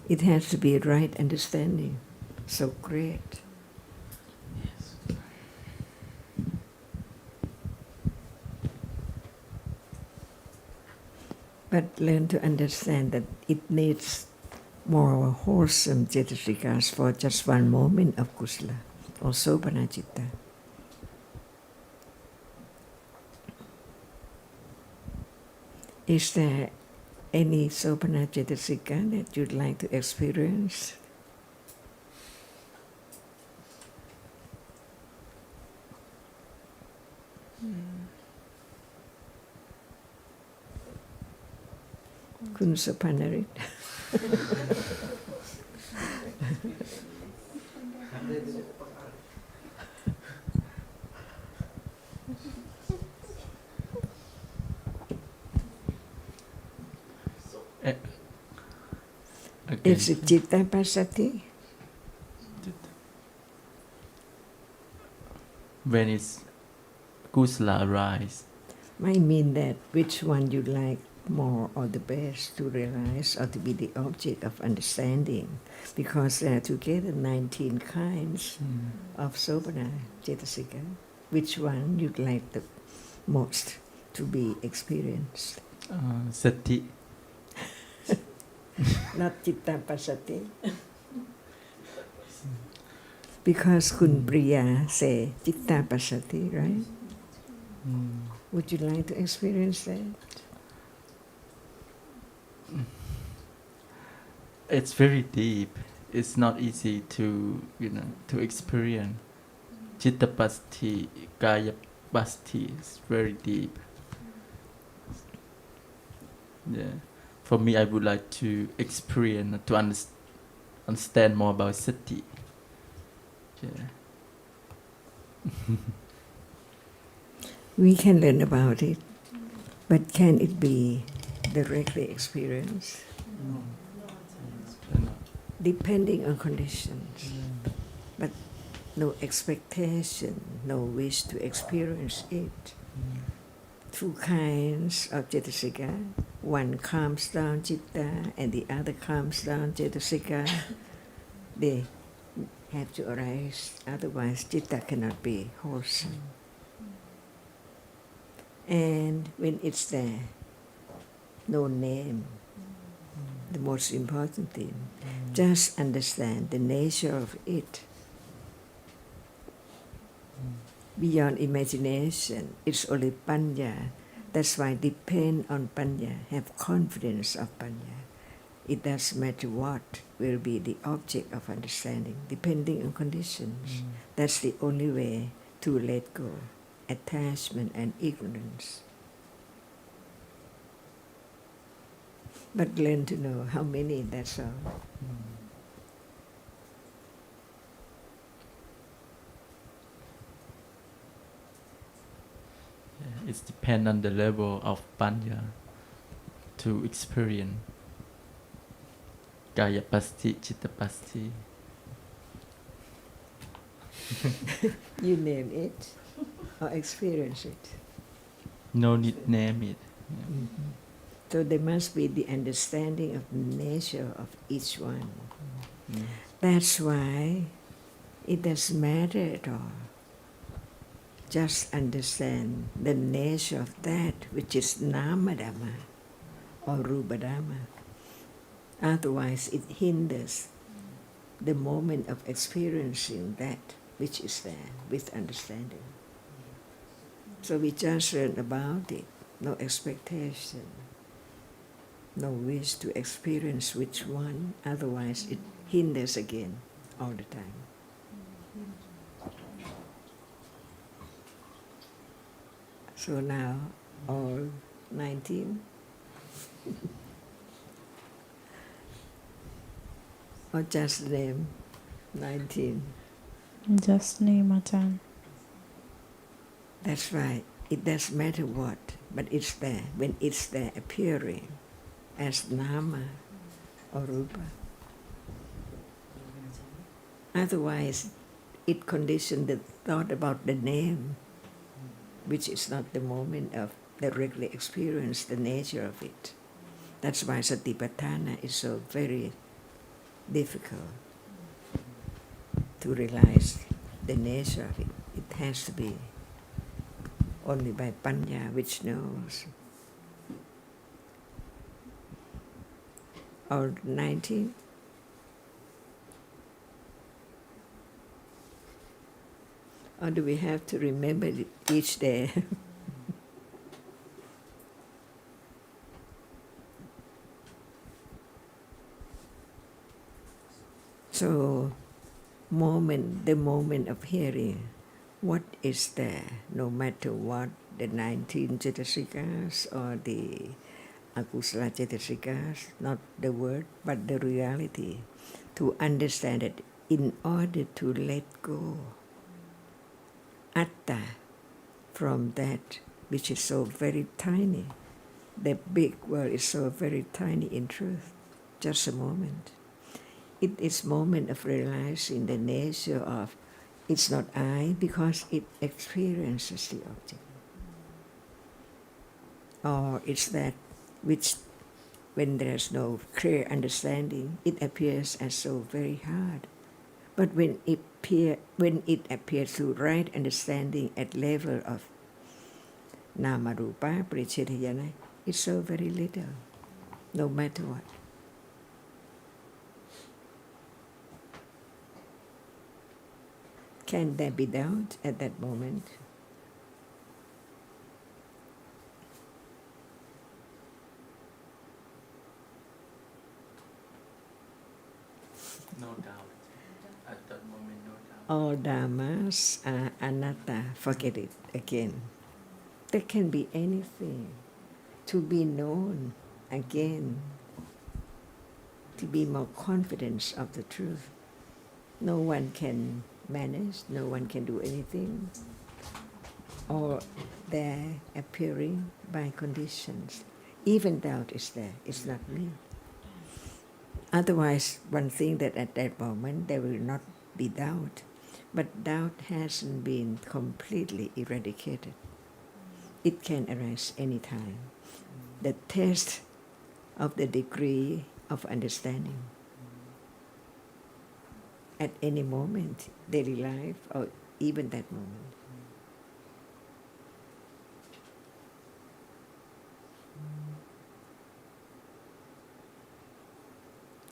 It has to be right understanding. So great. But learn to understand that it needs more wholesome cetasikas for just one moment of kusala, or sopanajita. Is there any sopana cetasika that you'd like to experience? Kun Sopanarit. Okay. Is it Citta Pasati? When it's kusala arise, I mean that which one you like more or the best to realize or to be the object of understanding, because there are together 19 kinds of sobhana cetasika. Which one you'd like the most to be experienced? Sati. Not citta pasati. Because Kun Priya say citta pasati, right? Would you like to experience that? It's very deep. It's not easy to to experience. Chittapasti, Kayapasti is very deep. Yeah. For me, I would like to experience, to understand more about sati. Yeah. We can learn about it, but can it be directly experienced? No. Depending on conditions, but no expectation, no wish to experience it. Two kinds of cetasika, one calms down citta and the other calms down cetasika. They have to arise, otherwise citta cannot be wholesome. And when it's there, no name, the most important thing, just understand the nature of it. Beyond imagination, it's only panya. That's why depend on panya, have confidence of panya. It doesn't matter what will be the object of understanding, depending on conditions. That's the only way to let go attachment and ignorance. But learn to know how many, that's all. Yeah, it depends on the level of panya to experience Kayapasti, Chittapasti. You name it or experience it. No need name it. Yeah. So there must be the understanding of the nature of each one. That's why it doesn't matter at all. Just understand the nature of that which is Nama-Dhamma or Rupa-Dhamma. Otherwise it hinders the moment of experiencing that which is there with understanding. So we just learn about it, no expectation, no wish to experience which one, otherwise it hinders again all the time. So now all 19 or just name 19. Just name Achan. That's right. It doesn't matter what, but it's there. When it's there appearing as Nama or Rupa. Otherwise, it conditions the thought about the name, which is not the moment of directly experience the nature of it. That's why Satipatthana is so very difficult to realize the nature of it. It has to be only by panya, which knows. Or 19. Or do we have to remember it each day? So, the moment of hearing, what is there, no matter what, the 19 cetasikas or the akusala cetasikas, not the word, but the reality, to understand it in order to let go atta from that which is so very tiny. The big world is so very tiny in truth, just a moment. It is moment of realizing the nature of it's not I, because it experiences the object. Or it's that which when there's no clear understanding, it appears as so very hard. But when it appears through right understanding at level of Namarupa Parichedayana, it's so very little, no matter what. Can there be doubt at that moment? No doubt. At that moment, no doubt. All dhammas are anatta, forget it again. There can be anything to be known again, to be more confident of the truth. No one can manage, no one can do anything. Or they're appearing by conditions. Even doubt is there, it's not me. Otherwise, one thing that at that moment there will not be doubt, but doubt hasn't been completely eradicated. It can arise any time. The test of the degree of understanding at any moment, daily life, or even that moment.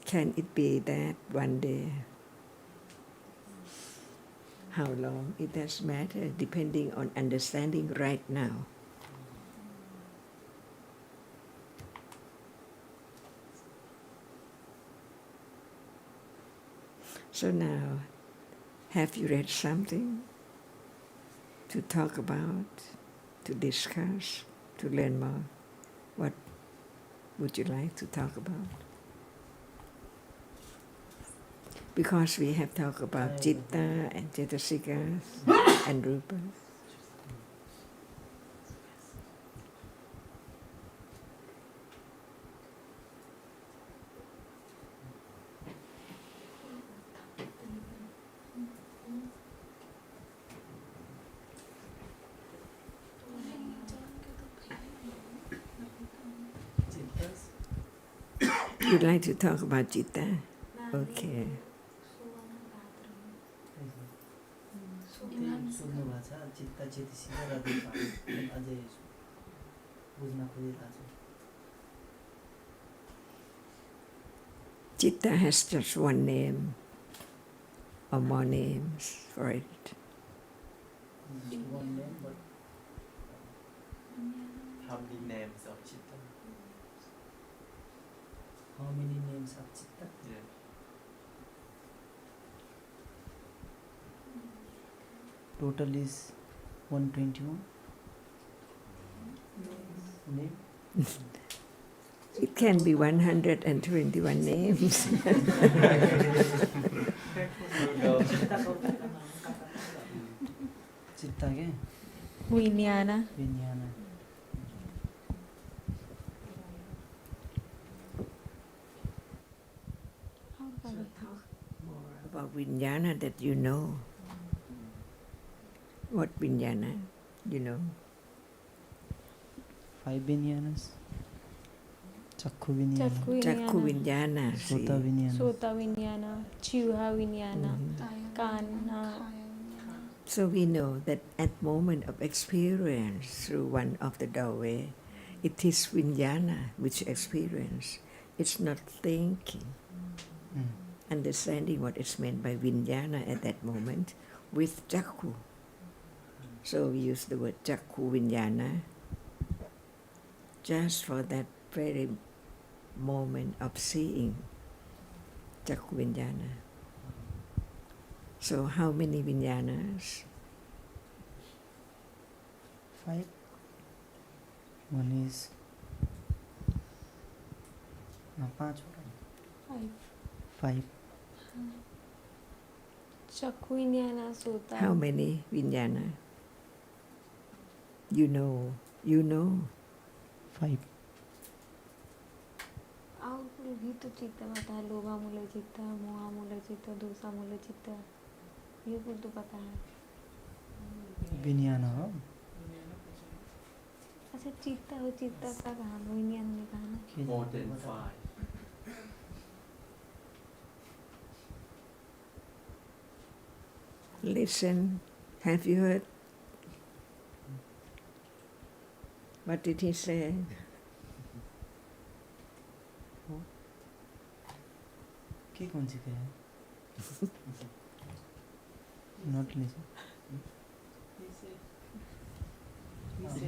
Can it be that one day? How long? It does matter, depending on understanding right now. So now, have you read something to talk about, to discuss, to learn more? What would you like to talk about? Because we have talked about citta and cetasikas and rupa. You'd like to talk about citta? Okay. सोध्नु भएको छ चित्त चेतसिका र रूप अझै बुझ्न खोजिरहेको छु. Citta has just one name or more names for it. One name, but How many names of Chitta? how many names of Chitta? Yeah. Total is 121. Name? It can be 121 names. चित्ता के Vinyana. विज्ञान. About Vijnana that you know. What Vijnana you know? 5 Vinyanas. Chakku Vinyana. Chakku Vijnana. Sota Vinyana. Sota Vinyana. Chiva Vinyana. Kana. So we know that at moment of experience through one of the doorway, it is Vijnana which experience. It's not thinking, understanding what is meant by Vijnana at that moment with Chakku. So we use the word Chakku Vijnana just for that very moment of seeing Chakku Vijnana. So how many Vijnanas? 5. One is 5. 5. Chakku Vinyana. Sota. How many Vijnana? You know. 5. और भी तो चित्त पता है, लोभा मूल चित्त, मोहा मूल चित्त, दोषा मूल चित्त, ये कुछ तो पता है. विज्ञान हो. अच्छा चित्त हो, चित्त का कहा विज्ञान ने कहा ना. More than 5. Listen, have you heard? What did he say? के कौन सी है not listen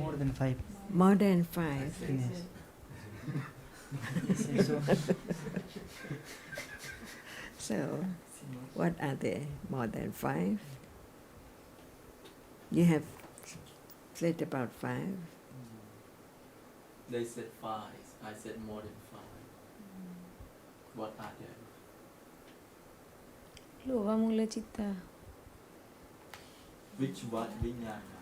more than 5 More than 5. yes yes so So, what are they? More than 5? You have said about 5. They said 5. I said more than 5. What are they? Lova mula citta. Which what vinyana?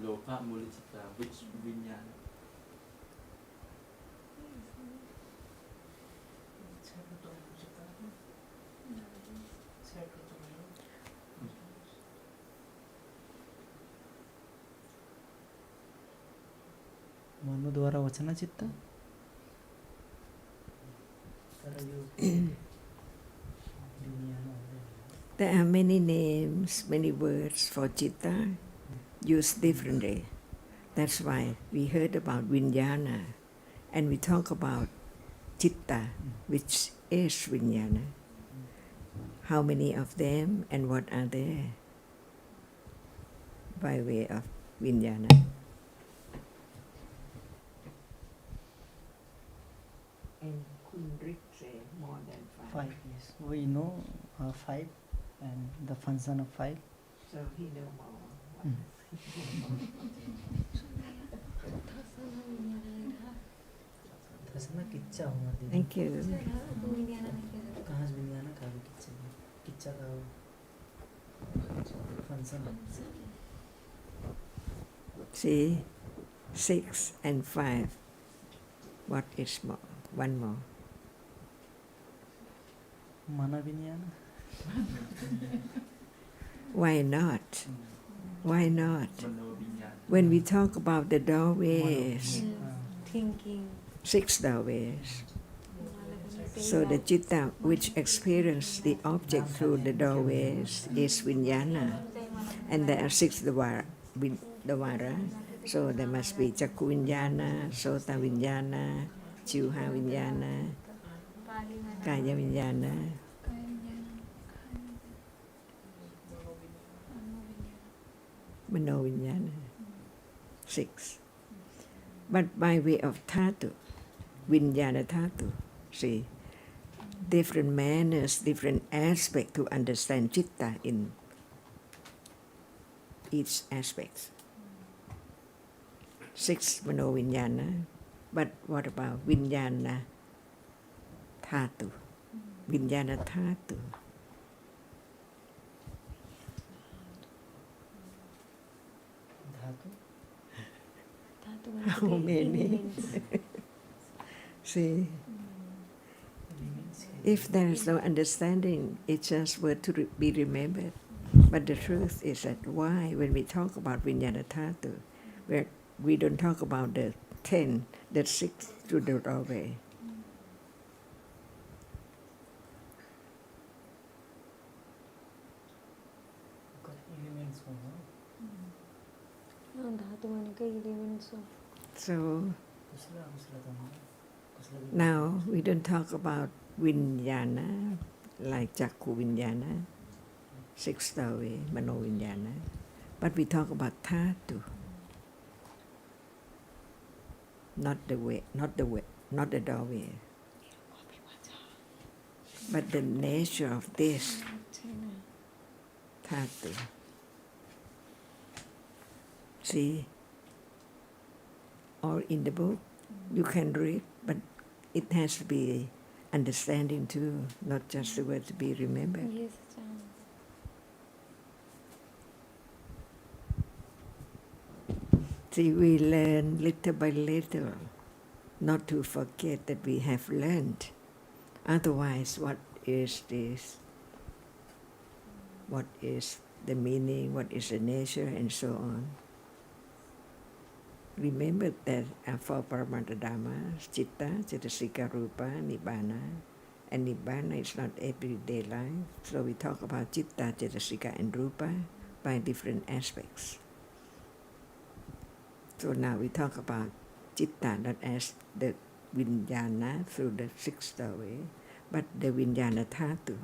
Loka mula citta. Which vinyana? Manu द्वारा वचन चित्त There are many names, many words for citta used differently. That's why we heard about vinyana and we talk about citta, which is vinyana. How many of them and what are they by way of vinyana? And Kundrik say more than 5 yes we know 5 and the function of 5 So he know more. Kichcha होगा Thank you. कहाँ से विज्ञान का भी किच्चा का function See, 6 and 5. What is more? One more. माना विज्ञान Why not? Why not? Mano vinyana. When we talk about the doorways, Thinking. 6 doorways. So the citta which experience the object through the doorways is vinyana. And there are 6 dwara. So there must be Chakku vinyana, Sota vinyana, Chiuha vinyana, Kaya vinyana. Mano vinyana. 6. But by way of dhatu, vinyana dhatu, see, different manners, different aspects to understand citta in each aspect. 6 mano vinyana, but what about vinyana dhatu? Vinyana dhatu. धातु How many? See, if there is no understanding, it's just word to be remembered. But the truth is that why, when we talk about vinyana dhatu, we don't talk about the 10, the 6 to the doorway. elements होगा धातु भनेकै elements हो. So Kusla Kusla तो होगा Kusla now we don't talk about vinyana like Chakku vinyana, 6 doorway, mano vinyana, but we talk about dhatu. Not the way, not the doorway, but the nature of this dhatu. See, or in the book you can read, but it has to be understanding too, not just the word to be remembered. Yes, Achan. See, we learn little by little, not to forget that we have learned. Otherwise, what is this? What is the meaning? What is the nature? And so on. Remember that for Paramanta-Dhamma, Citta, Cetasika, Rupa, Nibbana, and Nibbana is not everyday life. So we talk about Citta, Cetasika, and Rupa by different aspects. So now we talk about Citta not as the Vijnana through the sixth way, but the Vijnana Dhatu.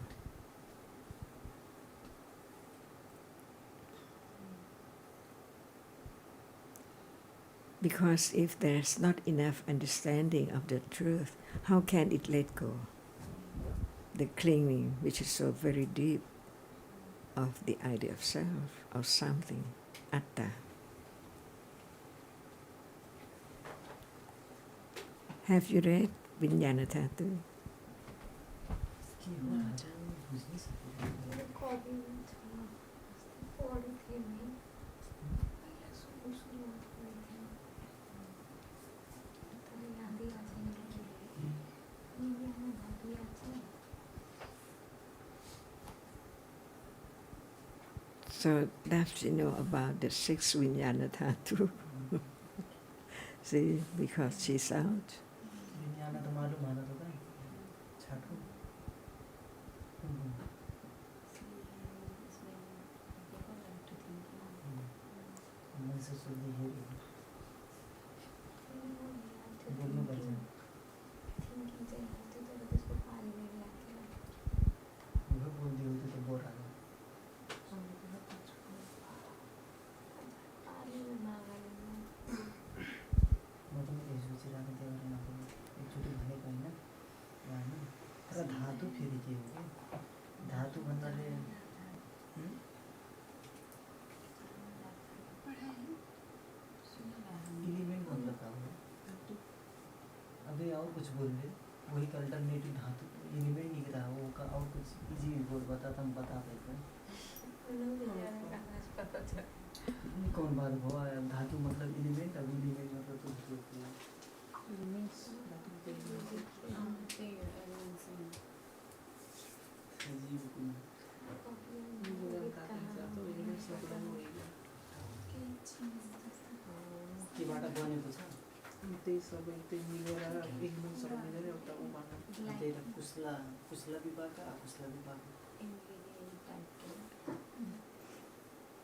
Because if there's not enough understanding of the truth, how can it let go? The clinging, which is so very deep, of the idea of self, of something, atta. Have you read Vijnana Dhatu? के हो धातु बुझ्नै सकिँदैन। So Daphne know about the six Vijnana Dhatu. See, because she's out. विज्ञान त मालुम होला तपाईँ छाटो मान्छे सोध्दाखेरि बोल्नुपर्छ बोल्दै हो त्यो त बोरा हो म पनि त्यही सोचिरहेको थिएँ अरे नभए एकचोटि भनेको होइन उहाँले तर धातु फेरि के हो कि धातु भन्नाले एलिमेंट मतलब का हो अभी और कुछ बोल रहे वही का अल्टरनेटिव धातु एलिमेंट निकला हो का और कुछ इजी वर्ड बताता हम बता पाते कौन बात हो धातु मतलब एलिमेंट अब एलिमेंट मतलब तो केबाट बनेको छ त्यही सबै त्यही मिलेर एकदम सबै मिलेर एउटा उ बनाएको त्यही त कुशला कुशला विभाग अकुशला विभाग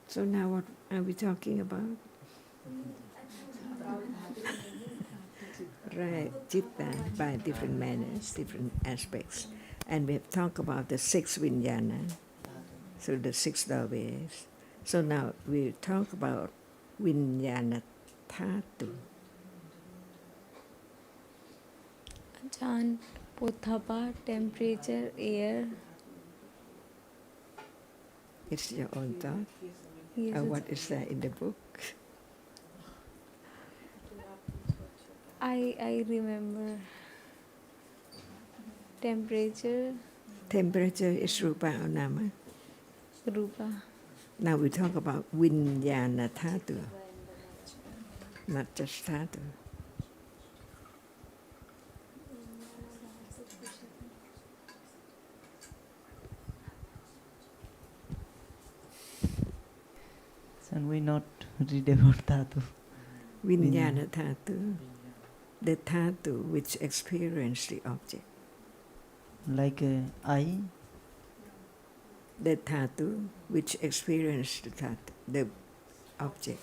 So now what are we talking about? Right, Citta by different manners, different aspects. And we have talked about the six Vijnana through the six ways. So now we talk about Vijnana Dhatu. Ajahn, Pothapa, temperature, air. It's your own thought. Yes, What is that in the book? I remember temperature, Temperature is Rupa or Nama. Rupa. Now we talk about Vijnana Dhatu, not just Dhatu. Can we not read about Dhatu? Vijnana Dhatu, the Dhatu which experience the object. Like I? The Dhatu which experience the Dhatu, the object.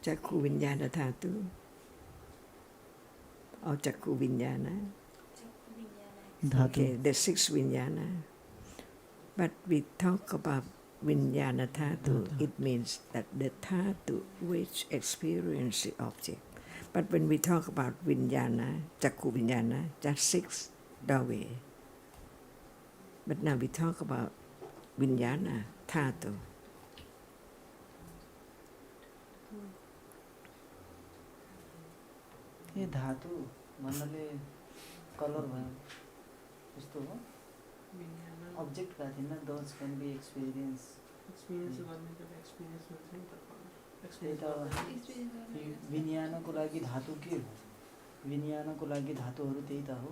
Chakku Vijnana Dhatu or Chakku Vijnana. Dhatu. Okay, the six Vijnana. But we talk about Vijnana Dhatu, it means that the Dhatu which experience the object. But when we talk about Vijnana, Chakku Vijnana, just six doorway. But now we talk about Vijnana Dhatu. ये धातु भन्नाले colour भयो यस्तो हो object का थिएन those can be experience experience गर्ने त एक्सपिरियन्स हुन्छ नि त त्यही त विज्ञानको लागि धातु के हो विज्ञानको लागि धातुहरू त्यही त हो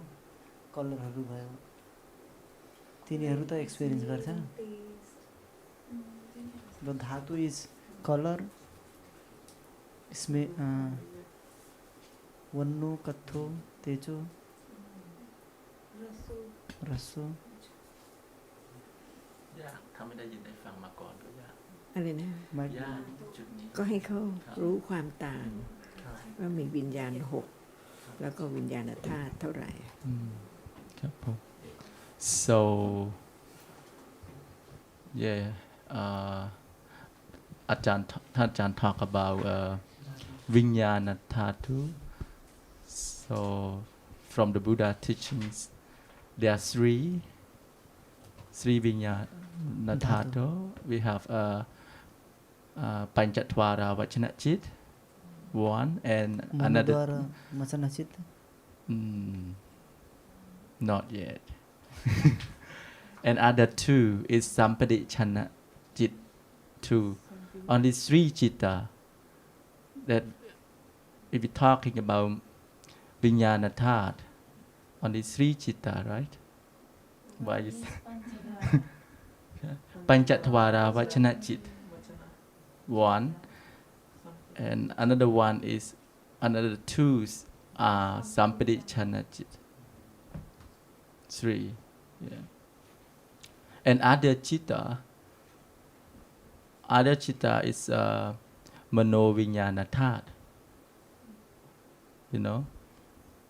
कलरहरू भयो तिनीहरू त एक्सपिरियन्स गर्छ The dhatu is color. इसमें वन्नो कथो तेजो रसो ยากถ้าไม่ได้ยินได้ฟังมาก่อนก็ยาก อะไรนะ ยากจุดนี้ ก็ให้เขารู้ความต่าง ว่ามีวิญญาณหกแล้วก็วิญญาณธาตุเท่าไหร่ ครับผม so yeah อาจารย์ท่านอาจารย์ talk about วิญญาณธาตุ so from the Buddha teachings there are three vinyana dhatu. We have Panchatvara Vachanachit, one, and another. मनोद्वारा मचनचित Not yet. And other two is Sampadicchana Chit, two. Only three chitta. That if we're talking about vinyana thought, only three chitta, right? Why is Panchatvara Vachanachit, one, and another one is another two are Sampadichanachit, three, yeah. And other chitta is Mano Vinyana Thought, you know,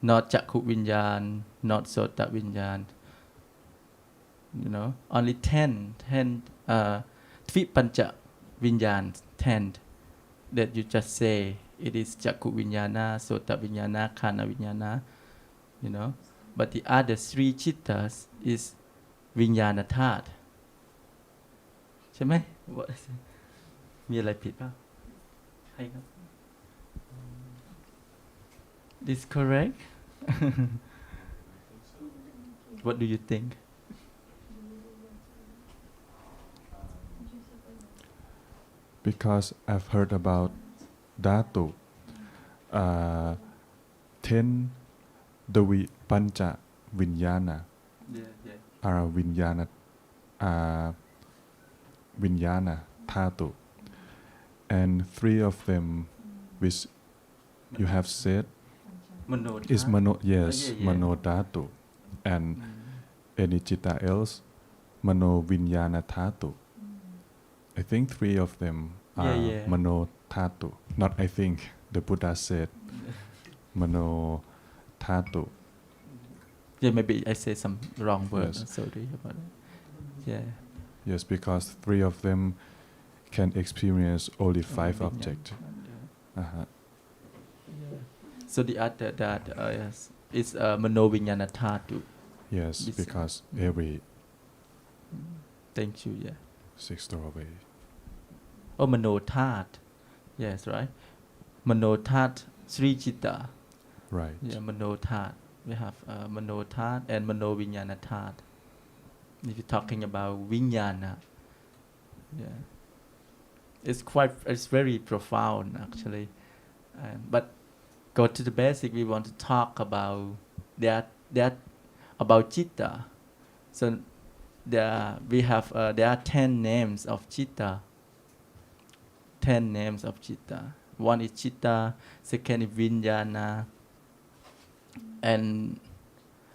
not Chakku Vinyan, not Sota Vinyan. You know, only 10 Tvipancha Vinyan, 10 that you just say it is Chakku Vinyana, Sota Vinyana, Khana Vinyana, you know. But the other three chittas is Vinyana Thought. ใช่ไหม What is it? มีอะไรผิดป่ะให้ครับ This correct? What do you think? Because I've heard about dhatu, 10 pancha vinyana are vinyana dhatu, and 3 of them which you have said is mano mano dhatu, and any chitta else mano vinyana dhatu. I think 3 of them are mano dhatu. Not I think, the Buddha said mano dhatu. Yeah, maybe I say some wrong words. Yes. Sorry about it. Yeah. Yes, because 3 of them can experience only 5 objects. Uh-huh. So the other that is Mano Vinyana Dhatu. Yes, because every Thank you, yeah. 6 doorway. Oh, Mano That. Yes, right. Mano That, Sri Chitta. Right. Yeah, Mano That. We have Mano That and Mano Vinyana That. If you're talking about Vinyana, yeah, it's very profound actually. But go to the basic. We want to talk about that about Chitta. So there are 10 names of Chitta. 10 names of Chitta. One is Chitta, second is Vinyana, and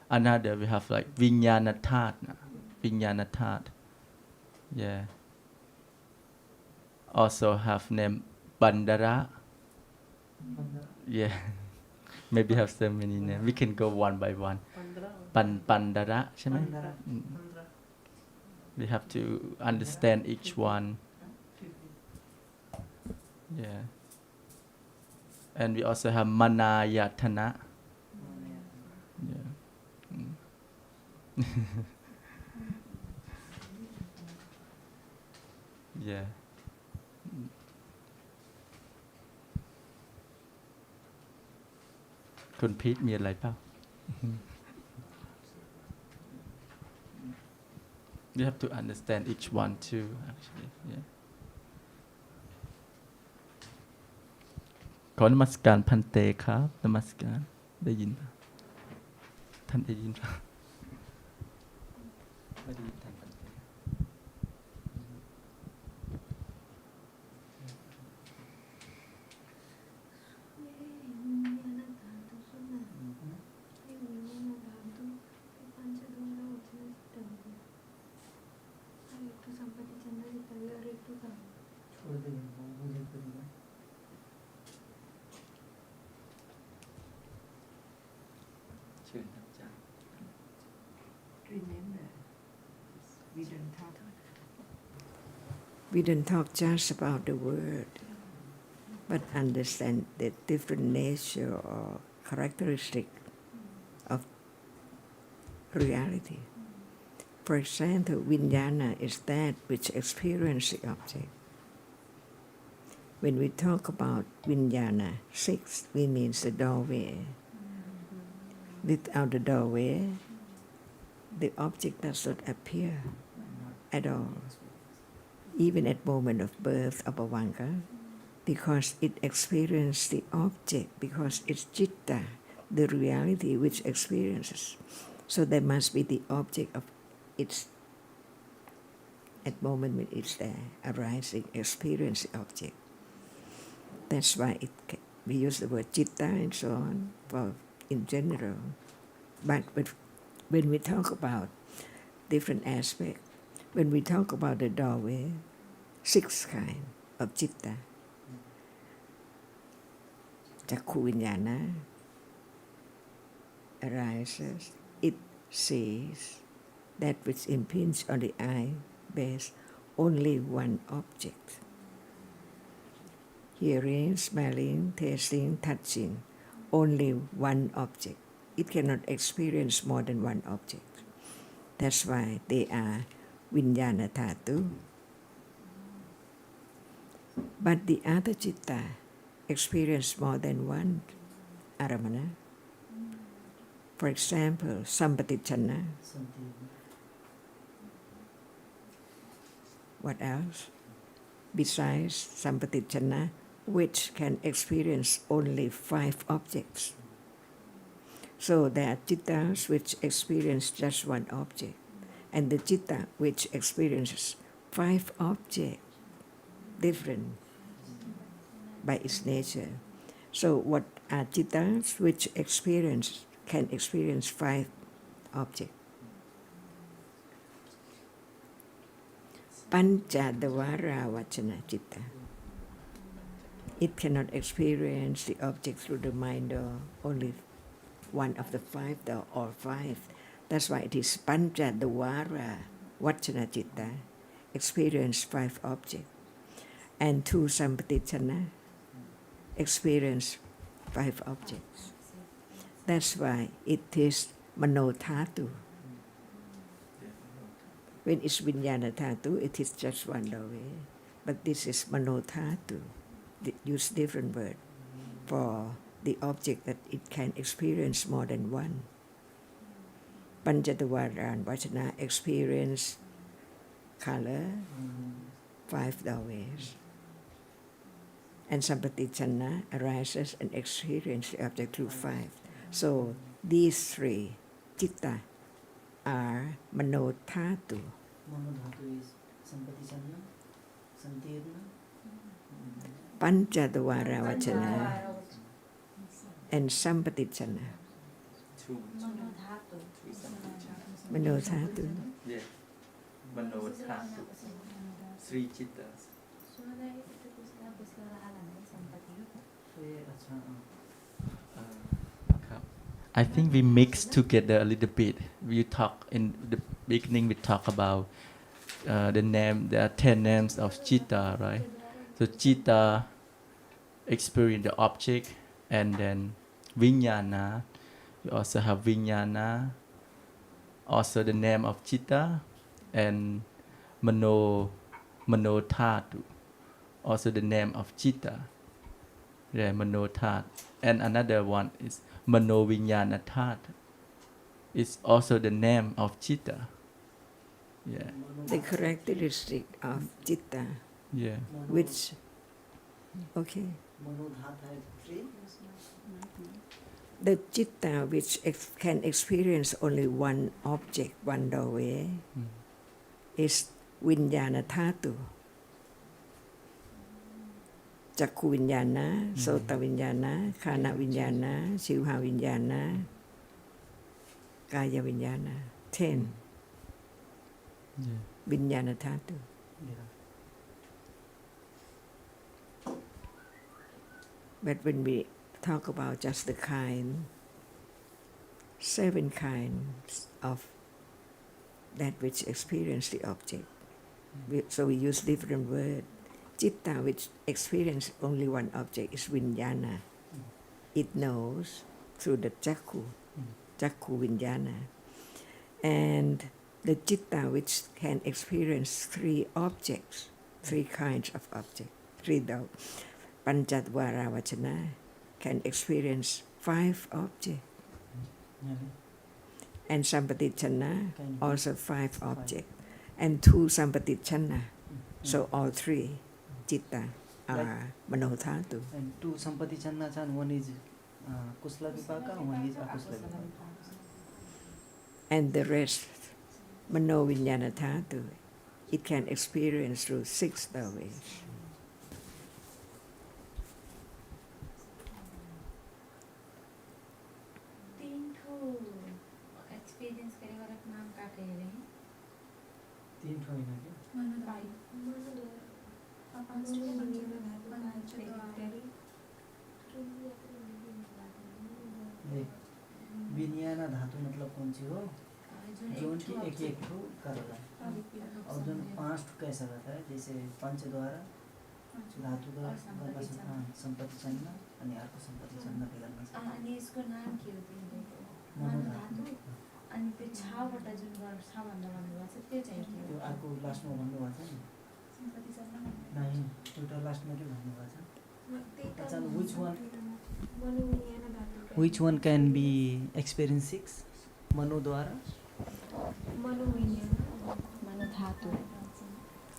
another we have like Vinyana That. Vinyana That. Yeah. Also have name Bandara. Yeah. Maybe have so many names. We can go one by one. Pandara, ใช่ไหม We have to understand each one. Yeah. And we also have Manayatana. Yeah. Yeah.คุณพีทมีอะไรเปล่า You have to understand each one too, actually. Yeah. ขอนมัสการพันเตครับนมัสการได้ยินป่ะท่านได้ยินป่ะไม่ได้ยินท่านพันเต Remember, we don't talk just about the word, but understand the different nature or characteristic of reality. For example, vinyana is that which experiences the object. When we talk about vinyana 6, we mean the doorway. Without the doorway, the object does not appear at all, even at moment of birth of Bhavanga, because it experiences the object, because it's citta, the reality which experiences. So there must be the object of its, at moment when it's there, arising, experience the object. That's why we use the word citta and so on for in general. But when we talk about different aspects, when we talk about the doorway, 6 kinds of citta. Chakku vinyana arises, it sees that which impinges on the eye bears only one object. Hearing, smelling, tasting, touching, only one object. It cannot experience more than one object. That's why they are vinyana dhatu. But the other citta experience more than one aramana. For example, sampatichana. What else? Besides sampatichana, which can experience only 5 objects. So there are cittas which experience just one object, and the citta which experiences 5 objects, different by its nature. So what are cittas which can experience 5 objects? Panchadvara vachana citta. It cannot experience the object through the mind or only one of the 5 or 5. That's why it is Panchadvara vachana citta, experience 5 objects. And 2 sampatichana, experience 5 objects. That's why it is mano dhatu. When it's vinyana dhatu, it is just one doorway. But this is mano dhatu. Use different word for the object that it can experience more than one. Panchadvara and vachana experience color, 5 doorways. And sampatichana arises and experiences the object through 5. So these 3 citta are mano dhatu. Mano dhatu is sampatichana, santirna, Panchadvara vachana and sampatichana. Mano dhatu. Yeah. Mano dhatu. 3 cittas. I think we mix together a little bit. We talk in the beginning. We talk about the name. There are 10 names of citta, right? So citta experience the object, and then vinyana. You also have vinyana. Also the name of citta, and mano dhatu. Also the name of citta. Yeah, mano dhatu. And another one is mano vinyana dhatu. It's also the name of citta. Yeah. The characteristic of citta, Yeah. which, okay, mano dhatu 3. the citta which can experience only one object, one doorway, is vinyana dhatu. Chakku vinyana, sota vinyana, khana vinyana, shivha vinyana, kaya vinyana. 10 Yeah. vinyana dhatu. But when we talk about just the kind 7 kinds of that which experience the object. So we use different words. Chitta, which experience only one object, is vijnana. It knows through the jakku vijnana. And the chitta, which can experience 3 objects, 3 kinds of objects, 3 Panchadvara Vachana, can experience 5 objects. And Sampatichana, also 5 objects. And 2 Sampatichana. So all 3 chitta are Manodhatu. And 2 Sampatichana chan, one is Kusla Vipaka, one is Akusla Vipaka. And the rest, Manovinyana Dhatu, it can experience through 6 ways. Experience करेगा रख नाम का कह रहे हैं 3 ठो हैन के विज्ञान धातु मतलब कौन सी हो जोन की एक ठो करेगा और जोन 5 ठो कैसा रहता है जैसे पंच द्वारा धातु का संपत्ति चंदा अनि अर्को संपत्ति चंदा के गर्न सक्छ अनि यसको नाम के हो तिम्रो मनोधातु अनि त्यो छवटा जुन गर्छ छ भन्दा भन्नुभएको छ त्यो चाहिँ के हो त्यो अर्को लास्टमा भन्नुभएको छ नि संपत्ति चंदा नहीं एउटा लास्टमा के भन्नुभएको छ अच्छा which one can be experienced 6 mano द्वारा मनोधातु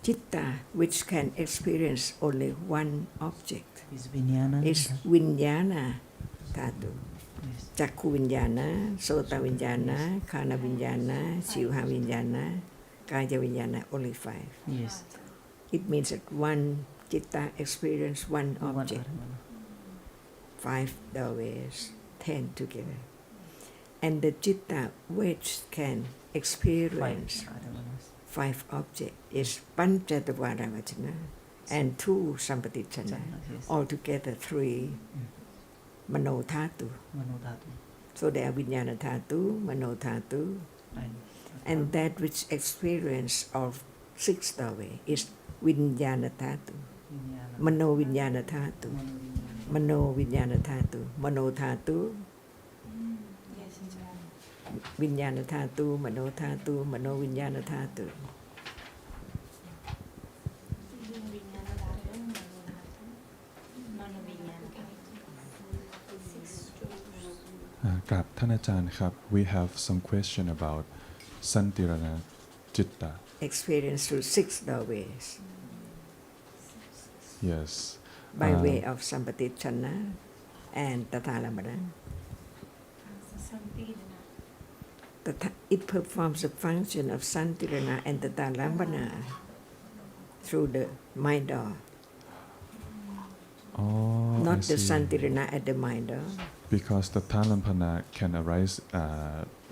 Chitta, which can experience only one object, is vinyana is Vijnana Dhatu. Chakku Vijnana, Sota Vijnana, Khana Vijnana, Shivha Vijnana, Kaya Vijnana, only 5. yes It means that one Chitta experience one object. 5 ways, 10 together. And the Chitta which can experience 5 objects is Panchadvara Vachana and 2 Sampatichana. Altogether 3 Manodhatu. So they are Vijnana Dhatu, Manodhatu, and that which experience of 6 way is Vijnana Dhatu, Mano Vijnana Dhatu, Mano Vijnana Dhatu, Manodhatu, Vijnana Dhatu, Manodhatu, Mano Vijnana Dhatu. Krabท่านอาจารย์ครับ we have some question about Santirana Chitta. Experience through 6 ways. Yes. By way of Sampatichana and Tathalambana. It performs the function of Santirana and Tathalambana through the mind door. Oh, Not I the see. Santirana at the mind door. Because the Talampana can arise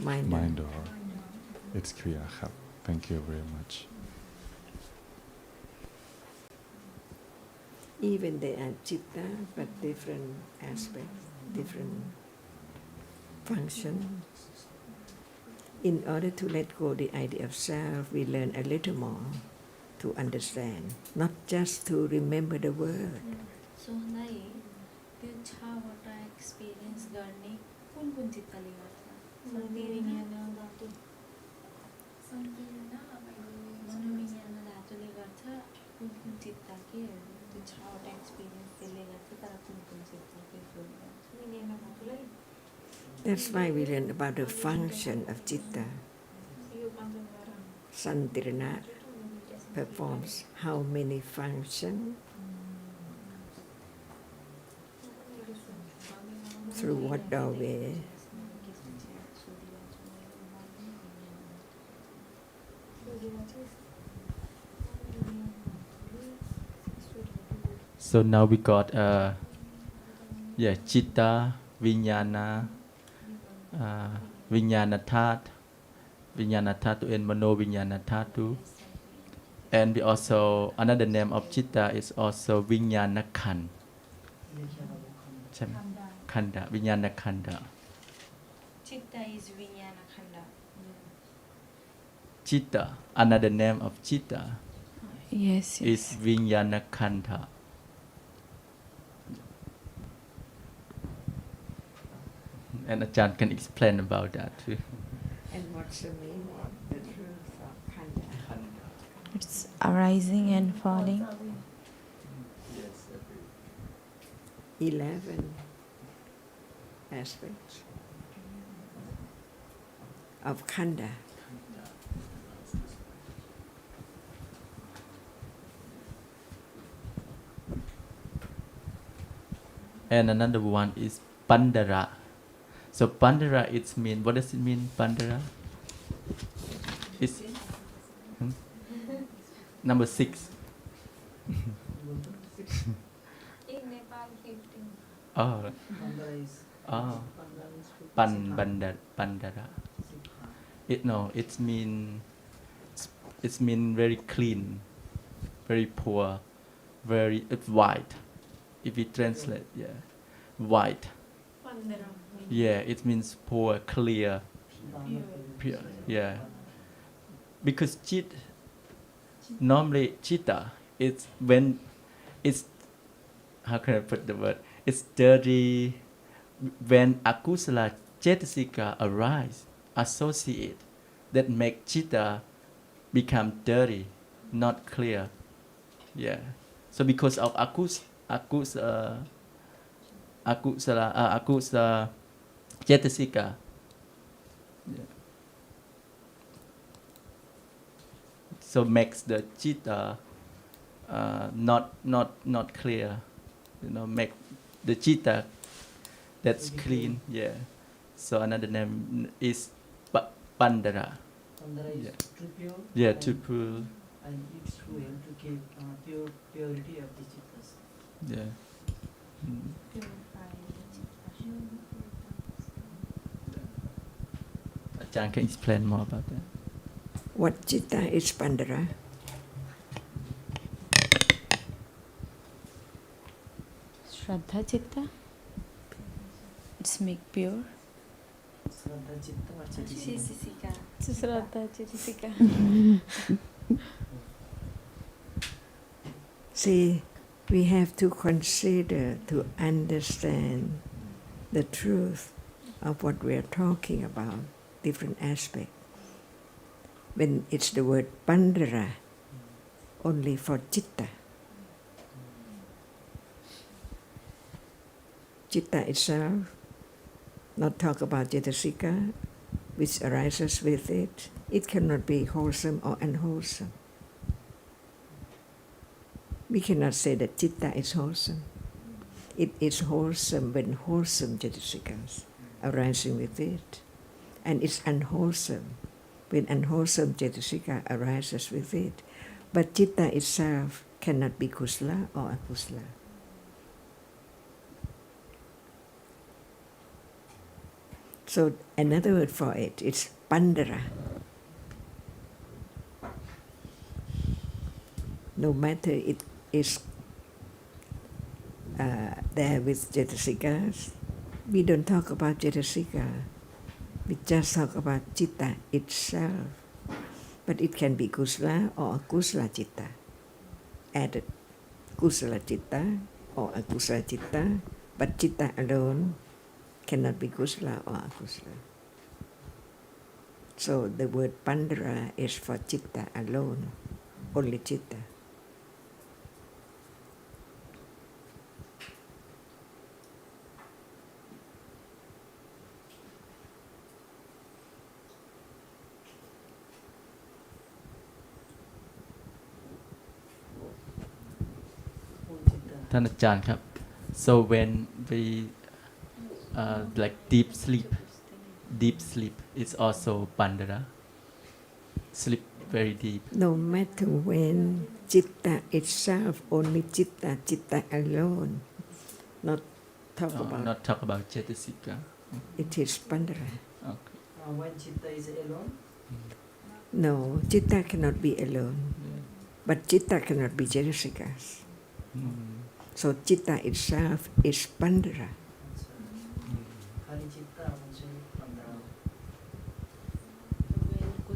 Mind mind door. It's clear ครับ Thank you very much. Even they are chitta, but different aspects, different function. In order to let go the idea of self, we learn a little more to understand, not just to remember the word. सो नै त्यो छवटा experience गर्ने कुन कुन चित्तले गर्छ संविज्ञान धातु मनोविज्ञान धातुले गर्छ कुन कुन चित्त के त्यो छवटा एक्सपिरियन्स त्यसले गर्छ तर कुन कुन चित्त त्यसले गर्छ विज्ञान धातुले That's why we learn about the function of chitta. Santirana performs how many functions? Through what doorway? So now we got chitta, vijnana, vijnana dhatu and mano vijnana dhatu. And we also, another name of chitta is also vijnana khanda, vijnana khanda. Chitta is Vijnana Khanda. Chitta, another name of Chitta, Yes, is yes. Vijnana Khandha. And Ajahn can explain about that too. And what's the meaning of the truth of khanda? It's arising and falling. 11 aspects of khanda. And another one is Pandara. So Pandara, it's mean, what does it mean, Pandara? It's number 6. In Nepal, 15. Oh, Bandara is oh, Bandara. Pandara. It's mean very clean, very poor, it's white. If we translate, yeah, white. Yeah, it means poor, clear, pure. Yeah, because normally chitta, it's when it's, how can I put the word? It's dirty when akusala cetasika arise, associate, that make chitta become dirty, not clear. Yeah. So because of akusala cetasika. Yeah. So makes the chitta not clear. Make the chitta that's clean. Yeah. So another name is Pandara. Bandara is Yeah. too pure. Yeah, and- to prove. And it's to help to keep purity of the chittas. Yeah. Mm. Purify the chitta. Ajahn can explain more about that. What chitta is pandara? Shraddha Chitta. It's make pure. Shraddha chitta or chaitanya. Sisika. Shraddha Chitta. See, we have to consider to understand the truth of what we are talking about, different aspects. When it's the word pandara, only for chitta. Chitta itself, not talk about cetasika, which arises with it. It cannot be wholesome or unwholesome. We cannot say that chitta is wholesome. It is wholesome when wholesome cetasikas arising with it. And it's unwholesome when unwholesome cetasika arises with it. But chitta itself cannot be kusala or akusala. So another word for it is pandara. No matter it is there with cetasikas, we don't talk about cetasika. We just talk about chitta itself. But it can be kusala or akusala chitta. Added kusala chitta or akusala chitta, but chitta alone cannot be kusala or akusala. So the word pandara is for chitta alone, only chitta. Full chitta. ท่านอาจารย์ครับ so when we like deep sleep is also pandara, sleep very deep. No matter when, chitta itself, only chitta alone, not talk about. Not talk about cetasika. It is pandara. Okay. When chitta is alone, No, chitta cannot be alone, Yeah. but chitta cannot be cetasikas. So chitta itself is pandara. खाली चित्त भने चाहिँ 15 हो।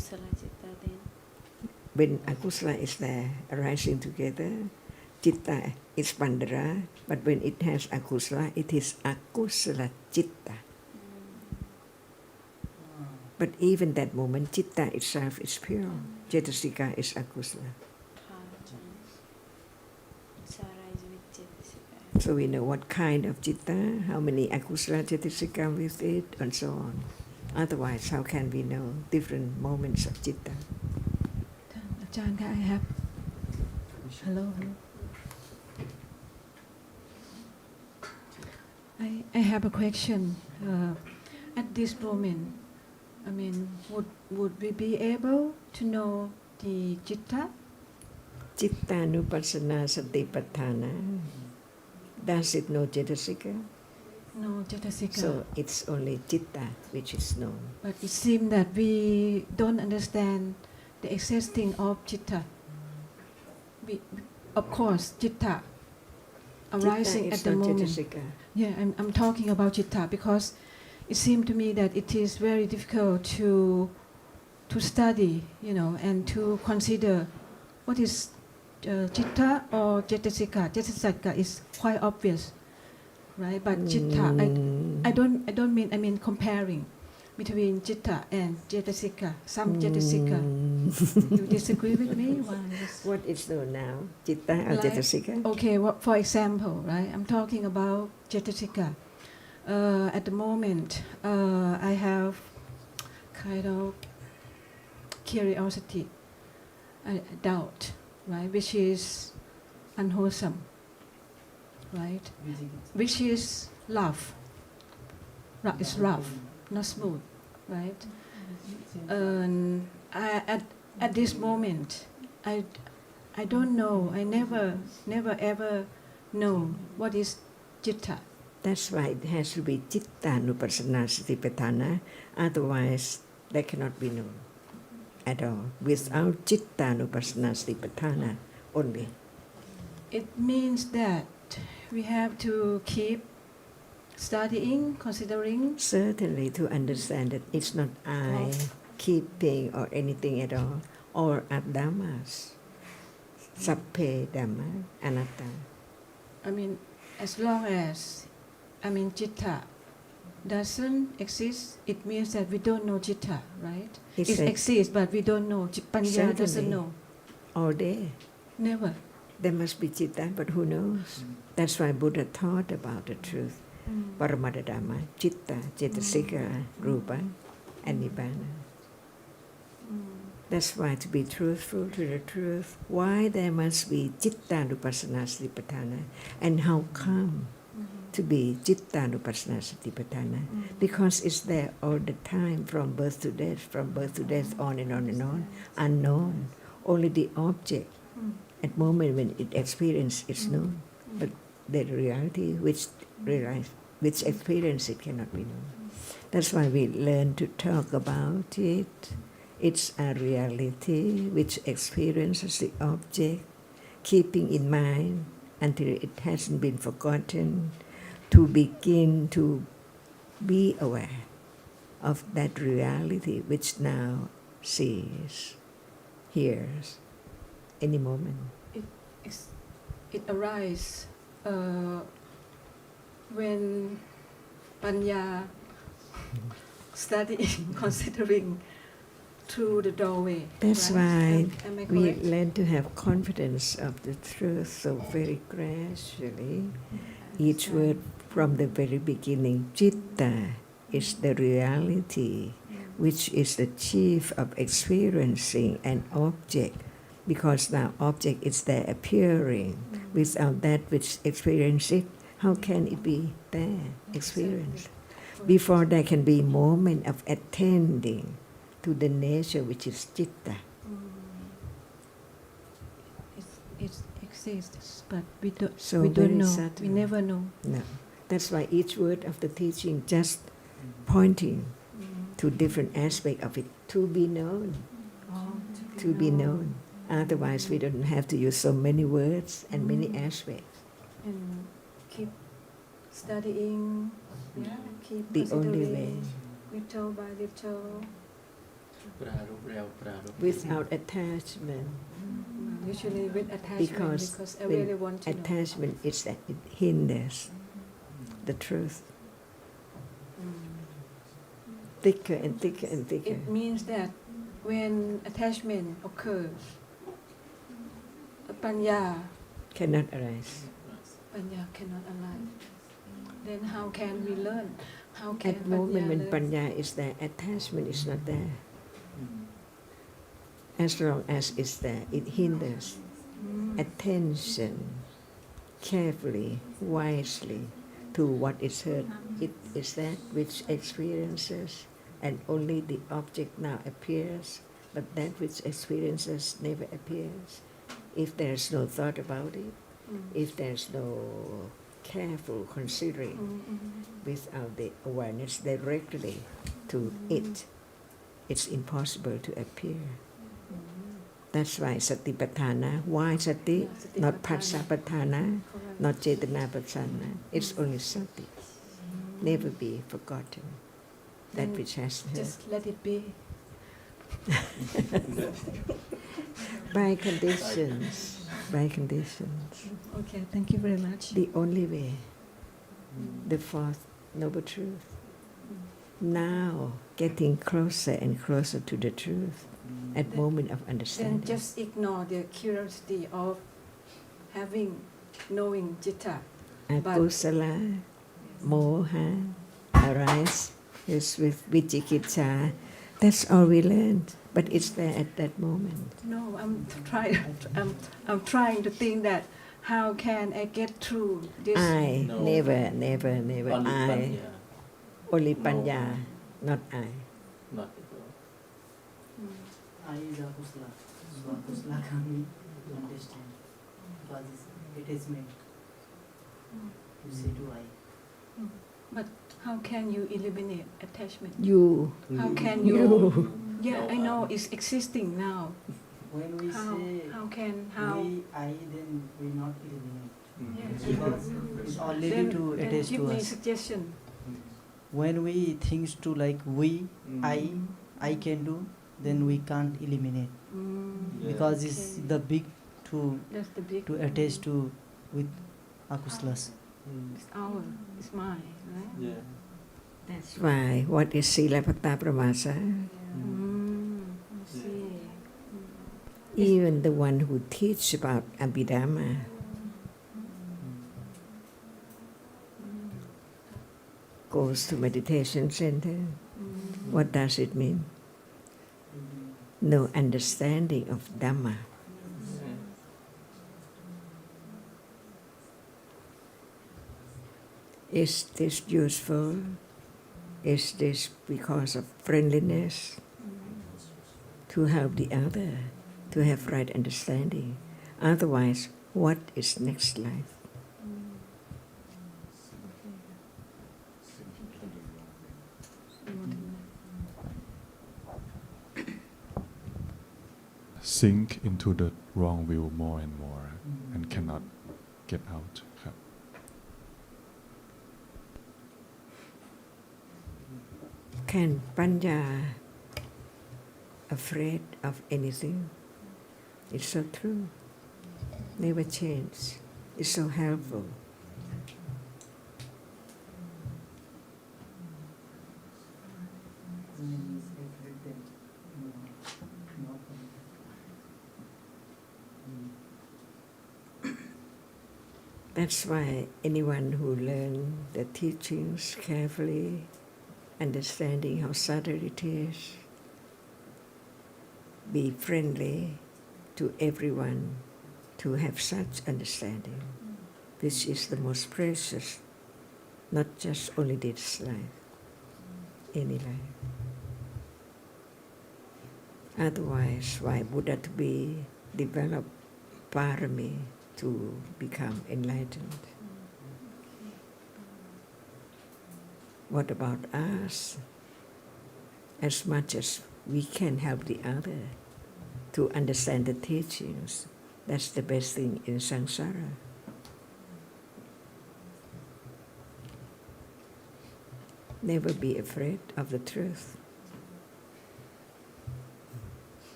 Kusala Chitta then. When akusala is there, arising together, chitta is pandara, but when it has akusala, it is akusala chitta. But even that moment, chitta itself is pure. Cetasika is akusala. So arise with Chetasika. So we know what kind of chitta, how many akusala cetasika with it, and so on. Otherwise, how can we know different moments of chitta? Ajahn, I have. Hello. I have a question. At this moment, I mean, would we be able to know the citta? Chittanupassana satipatthana. Does it know cetasika? No, cetasika. So it's only chitta which is known. But it seems that we don't understand the existing of citta. Of course, citta arising at the moment. Cetasika. Yeah, I'm talking about citta because it seemed to me that it is very difficult to study, and to consider what is citta or cetasika. Cetasika is quite obvious, right? But citta, I don't mean, I mean comparing between citta and cetasika. Some cetasika. You disagree with me? What is known now? Citta or Like, cetasika? Okay, for example, right? I'm talking about cetasika. At the moment, I have kind of curiosity, doubt, right? Which is unwholesome, right? Which is love. It's rough, not smooth, right? At this moment, I don't know. I never ever know what is citta. That's why it has to be chittanupassana satipatthana, otherwise they cannot be known at all. Without chittanupassana satipatthana only. It means that we have to keep studying, considering. Certainly to understand that it's not I keeping or anything at all, or Dhammas. Sapphe Dhamma, anatta. I mean, as long as, citta doesn't exist, it means that we don't know citta, right? It exists, but we don't know. Panya doesn't know. All day. Never. There must be citta, but who knows? That's why Buddha taught about the truth. Paramata Dhamma, citta, cetasika, rupa, and nibbana. That's why to be truthful to the truth, why there must be chittanupassana satipatthana, and how come to be chittanupassana satipatthana? Because it's there all the time, from birth to death, on and on and on, unknown. Only the object, at moment when it experiences, it's known. But the reality which experience it cannot be known. That's why we learn to talk about it. It's a reality which experiences the object, keeping in mind until it hasn't been forgotten, to begin to be aware of that reality which now sees, hears, any moment. It arises when Panya studying, considering through the doorway. That's right? why Am I we correct? learn to have confidence of the truth so very gradually. Each word from the very beginning, citta is the reality, which is the chief of experiencing an object, because now object is there appearing. Without that which experience it, how can it be there, experienced? Before there can be moment of attending to the nature which is citta. It exists, but we don't. So we don't know. subtle. We never know. No. That's why each word of the teaching just pointing to different aspect of it, to be known. To be known. Otherwise we don't have to use so many words and many aspects. And keep studying. Keep The only way. considering little by little. without attachment. Usually with attachment, because I when really want to know. attachment is that it hinders the truth. Thicker and thicker and thicker. It means that when attachment occurs, panya Cannot arise. cannot arise. Then how can we learn? How can At the moment when learn? panya is there, attachment is not there. As long as it's there, it hinders attention carefully, wisely to what is heard. It is that which experiences, and only the object now appears, but that which experiences never appears. If there's no thought about it, if there's no careful considering without the awareness directly to it, it's impossible to appear. That's why satipatthana. Why sati? Not patsapatthana, not cetanapatthana. It's only sati. Never be forgotten. That And which has heard. just let it be. By conditions. By conditions. Okay, thank you very much. The only way. The fourth noble truth. Now getting closer and closer to the truth at moment of understanding. Then just ignore the curiosity of knowing citta. Akusala, moha, arise is with vicikicca. That's all we learned, but it's there at that moment. No, I'm trying to think that how can I get through this? I, No. never. Only I, panya, only No. panya, not I. not at all. I is akusla. So akusla can we understand? Because it's attachment. You say to I. But how can you eliminate attachment? You. How can you? You. Yeah, No, I know it's existing now. When we How? say How? we, I, then we not eliminate. Yes. Because it's already Then, to then attach give to me us. suggestion. When we think to like we, I can do, then we can't eliminate. Mm, Because it's okay. the big to That's the big. attach to with akuslas. It's our. It's mine, right? Yeah. That's why, what is sila patta pramasa? I see. Even the one who teach about Abhidhamma goes to meditation center. What does it mean? No understanding of Dhamma. Is this useful? Is this because of friendliness? To help the other, to have right understanding. Otherwise, what is next life? Sink into the wrong view more and more and cannot get out. ครับ Can Panya afraid of anything? It's so true. Never change. It's so helpful. That's why anyone who learns the teachings carefully, understanding how subtle it is, be friendly to everyone, to have such understanding, which is the most precious, not just only this life, any life. Otherwise, why Buddha to be develop parami to become enlightened? What about us? As much as we can help the other to understand the teachings, that's the best thing in samsara. Never be afraid of the truth.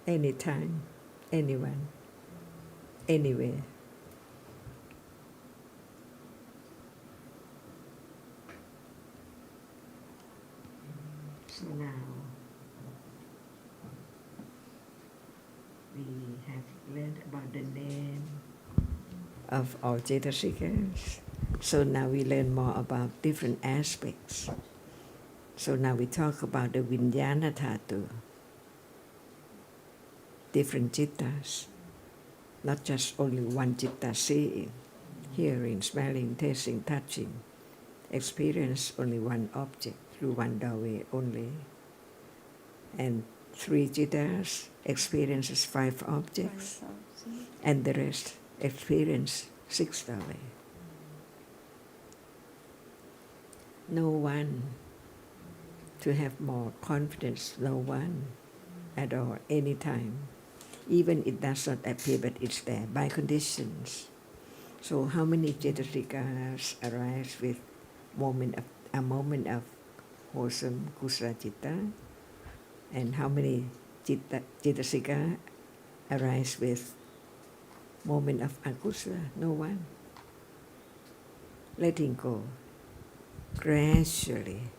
anytime, anyone, anywhere. So now we have learned about the name of all Cetasikas. So now we learn more about different aspects. So now we talk about the Vijnana Dhatu, different Cittas, not just only one Citta seeing, hearing, smelling, tasting, touching, experience only one object through one doorway only. And 3 Cittas experiences 5 objects, and the rest experience 6 doorway. No one to have more confidence, no one at all, anytime. Even it does not appear, but it's there by conditions. So how many Cetasikas arise with a moment of wholesome kusala citta? And how many Cetasika arise with moment of akusala? No one. Letting go gradually,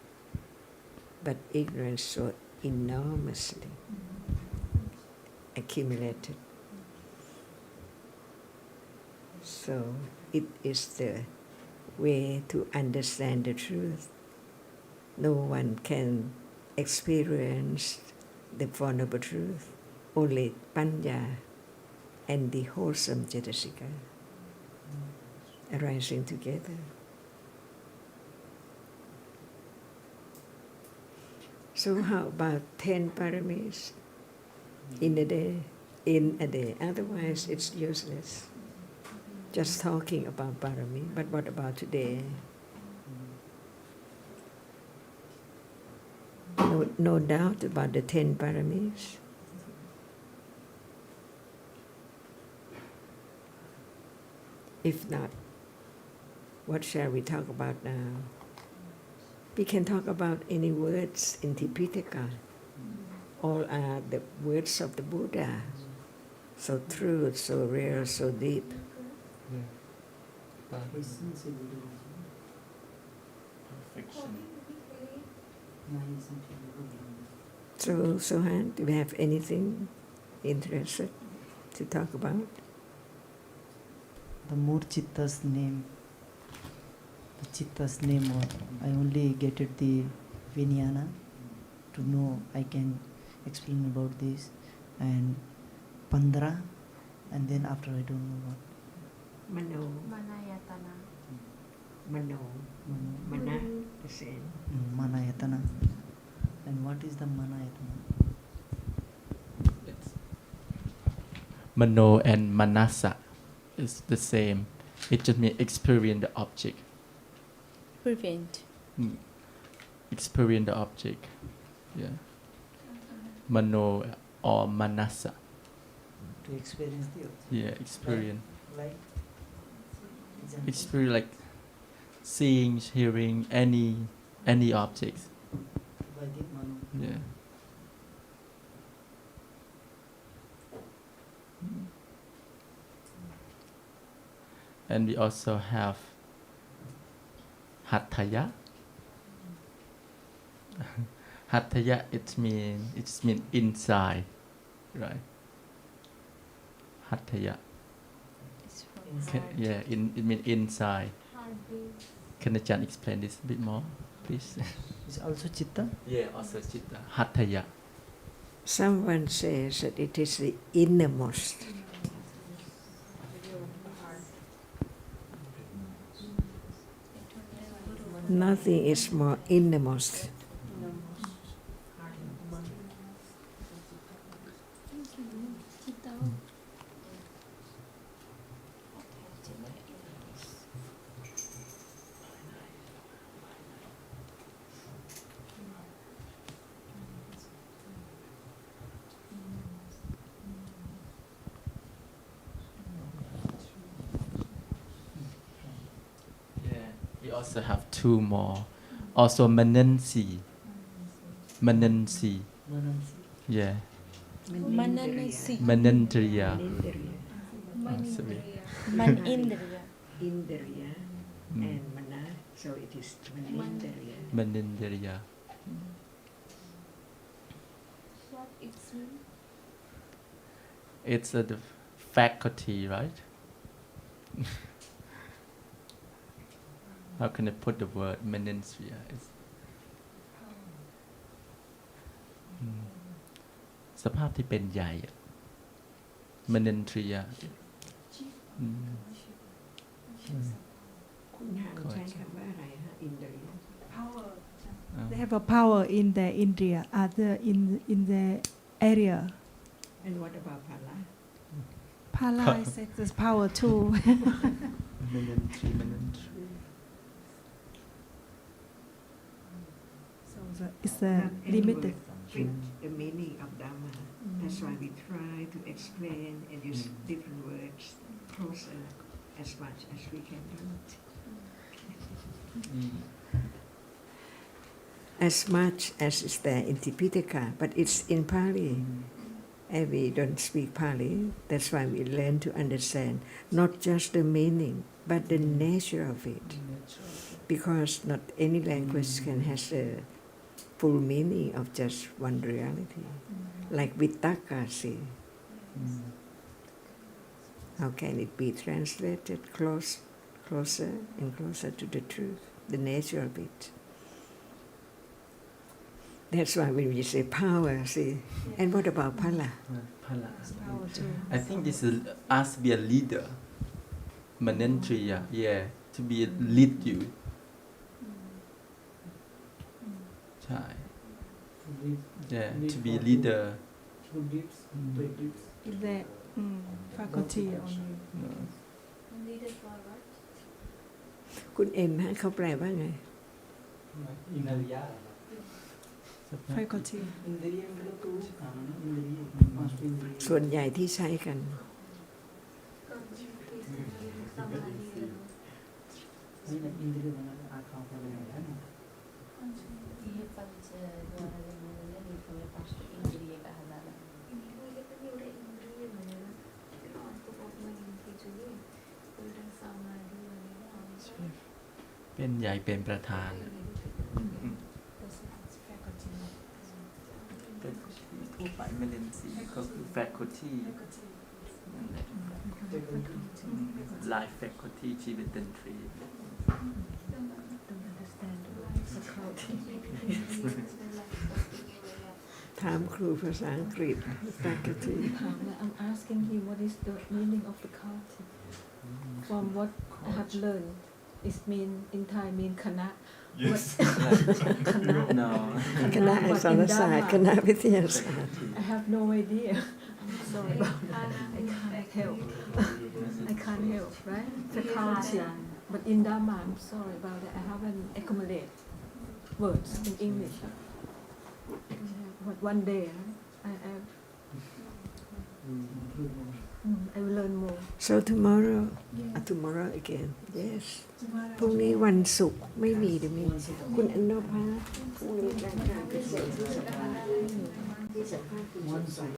but ignorance so enormously accumulated. So it is the way to understand the truth. No one can experience the vulnerable truth, only Panya and the wholesome Cetasika arising together. So how about 10 paramis in a day? Otherwise it's useless. Just talking about parami, but what about today? No doubt about the 10 paramis. If not, what shall we talk about now? We can talk about any words in Tipitaka. All are the words of the Buddha. So true, so real, so deep. So, Sohan, do we have anything interested to talk about? The more Chitta's name, the Chitta's name, I only get it the Vijnana to know I can explain about this, and Pandra, and then after I don't know what. Mano. Manayatana. Mano. Mana, the same. Manayatana. And what is the Manayatana? Mano and Manasa is the same. It just means experience the object. Prevent. Experience the object. Yeah. Mano or Manasa. To experience the object. Yeah, experience. Like Experience like seeing, hearing, any objects. by the Mano. Yeah. And we also have Hattaya. Hattaya, it means inside, right? Hattaya. Yeah, it means inside. Can Ajahn explain this a bit more, please? Is also Chitta? Yeah, also Chitta. Hattaya. Someone says that it is the innermost. Nothing is more innermost. We also have 2 more. Also Manansi. Manansi. Manansi. Yeah. Mananasi. Manindriya. Manindriya. Manindriya. Indriya and mana, so it is manindriya. Manindriya. What it means? It's a faculty, right? How can I put the word manindriya? Mm. สภาพที่เป็นใหญ่manindriya. คุณหางใช้คำว่าอะไรฮะ indriya? Power. They have a power in the India, in the area. And what about phala? Pala is this power too. Manindri. So it's a Not any limited. word fit the meaning of Dhamma. That's why we try to explain and use different words closer as much as we can do it. As much as is there in Tipitaka, but it's in Pali. And we don't speak Pali. That's why we learn to understand not just the meaning, but the nature of it. Because not any language can has a full meaning of just one reality. Like Vittaka, see. How can it be translated closer and closer to the truth, the nature of it? That's why when we say power, see. And what about phala? Phala. Power too. I think this is us be a leader. Manindriya, yeah, to be lead you. ใช่ Yeah, to be leader. Good deeds, great deeds. Is the faculty only. Needed for what? คุณเอ็มฮะเขาแปลว่าไง Indriya. Faculty. Indriya मतलब तो काम है ना, इंद्रिय must be indriya. ส่วนใหญ่ที่ใช้กัน होइन, इन्द्रिय भनेर आँखा उठाएर होइन ये पंच द्वारा जन्मले निपुणले पाँच इन्द्रिय कहा जाला मैले पनि एउटा इन्द्रिय भनेर अर्को पदमा लिन्छु कि एउटा समाधि भनेर आउँछ เป็นใหญ่เป็นประธาน ทั่วไปไม่เล่นสีก็คือ faculty นั่นแหละ life faculty ชีวิตดนตรี ถามครูภาษาอังกฤษ faculty I'm asking him what is the meaning of the culture. From what I have learned, it mean in Thai mean kana. Yes. Kana. No. คณะอักษรศาสตร์คณะวิทยาศาสตร์ I have no idea. I'm sorry about that. I can't help. I can't help, right? Faculty. But in Dhamma, I'm sorry about that. I haven't accumulated words in English. But one day, I will learn more. so tomorrow tomorrow again yes พรุ่งนี้วันศุกร์ไม่มีหรือมีคุณอนภาพรุ่งนี้รายการพิเศษที่สัมภาษณ์คุณสมศักดิ์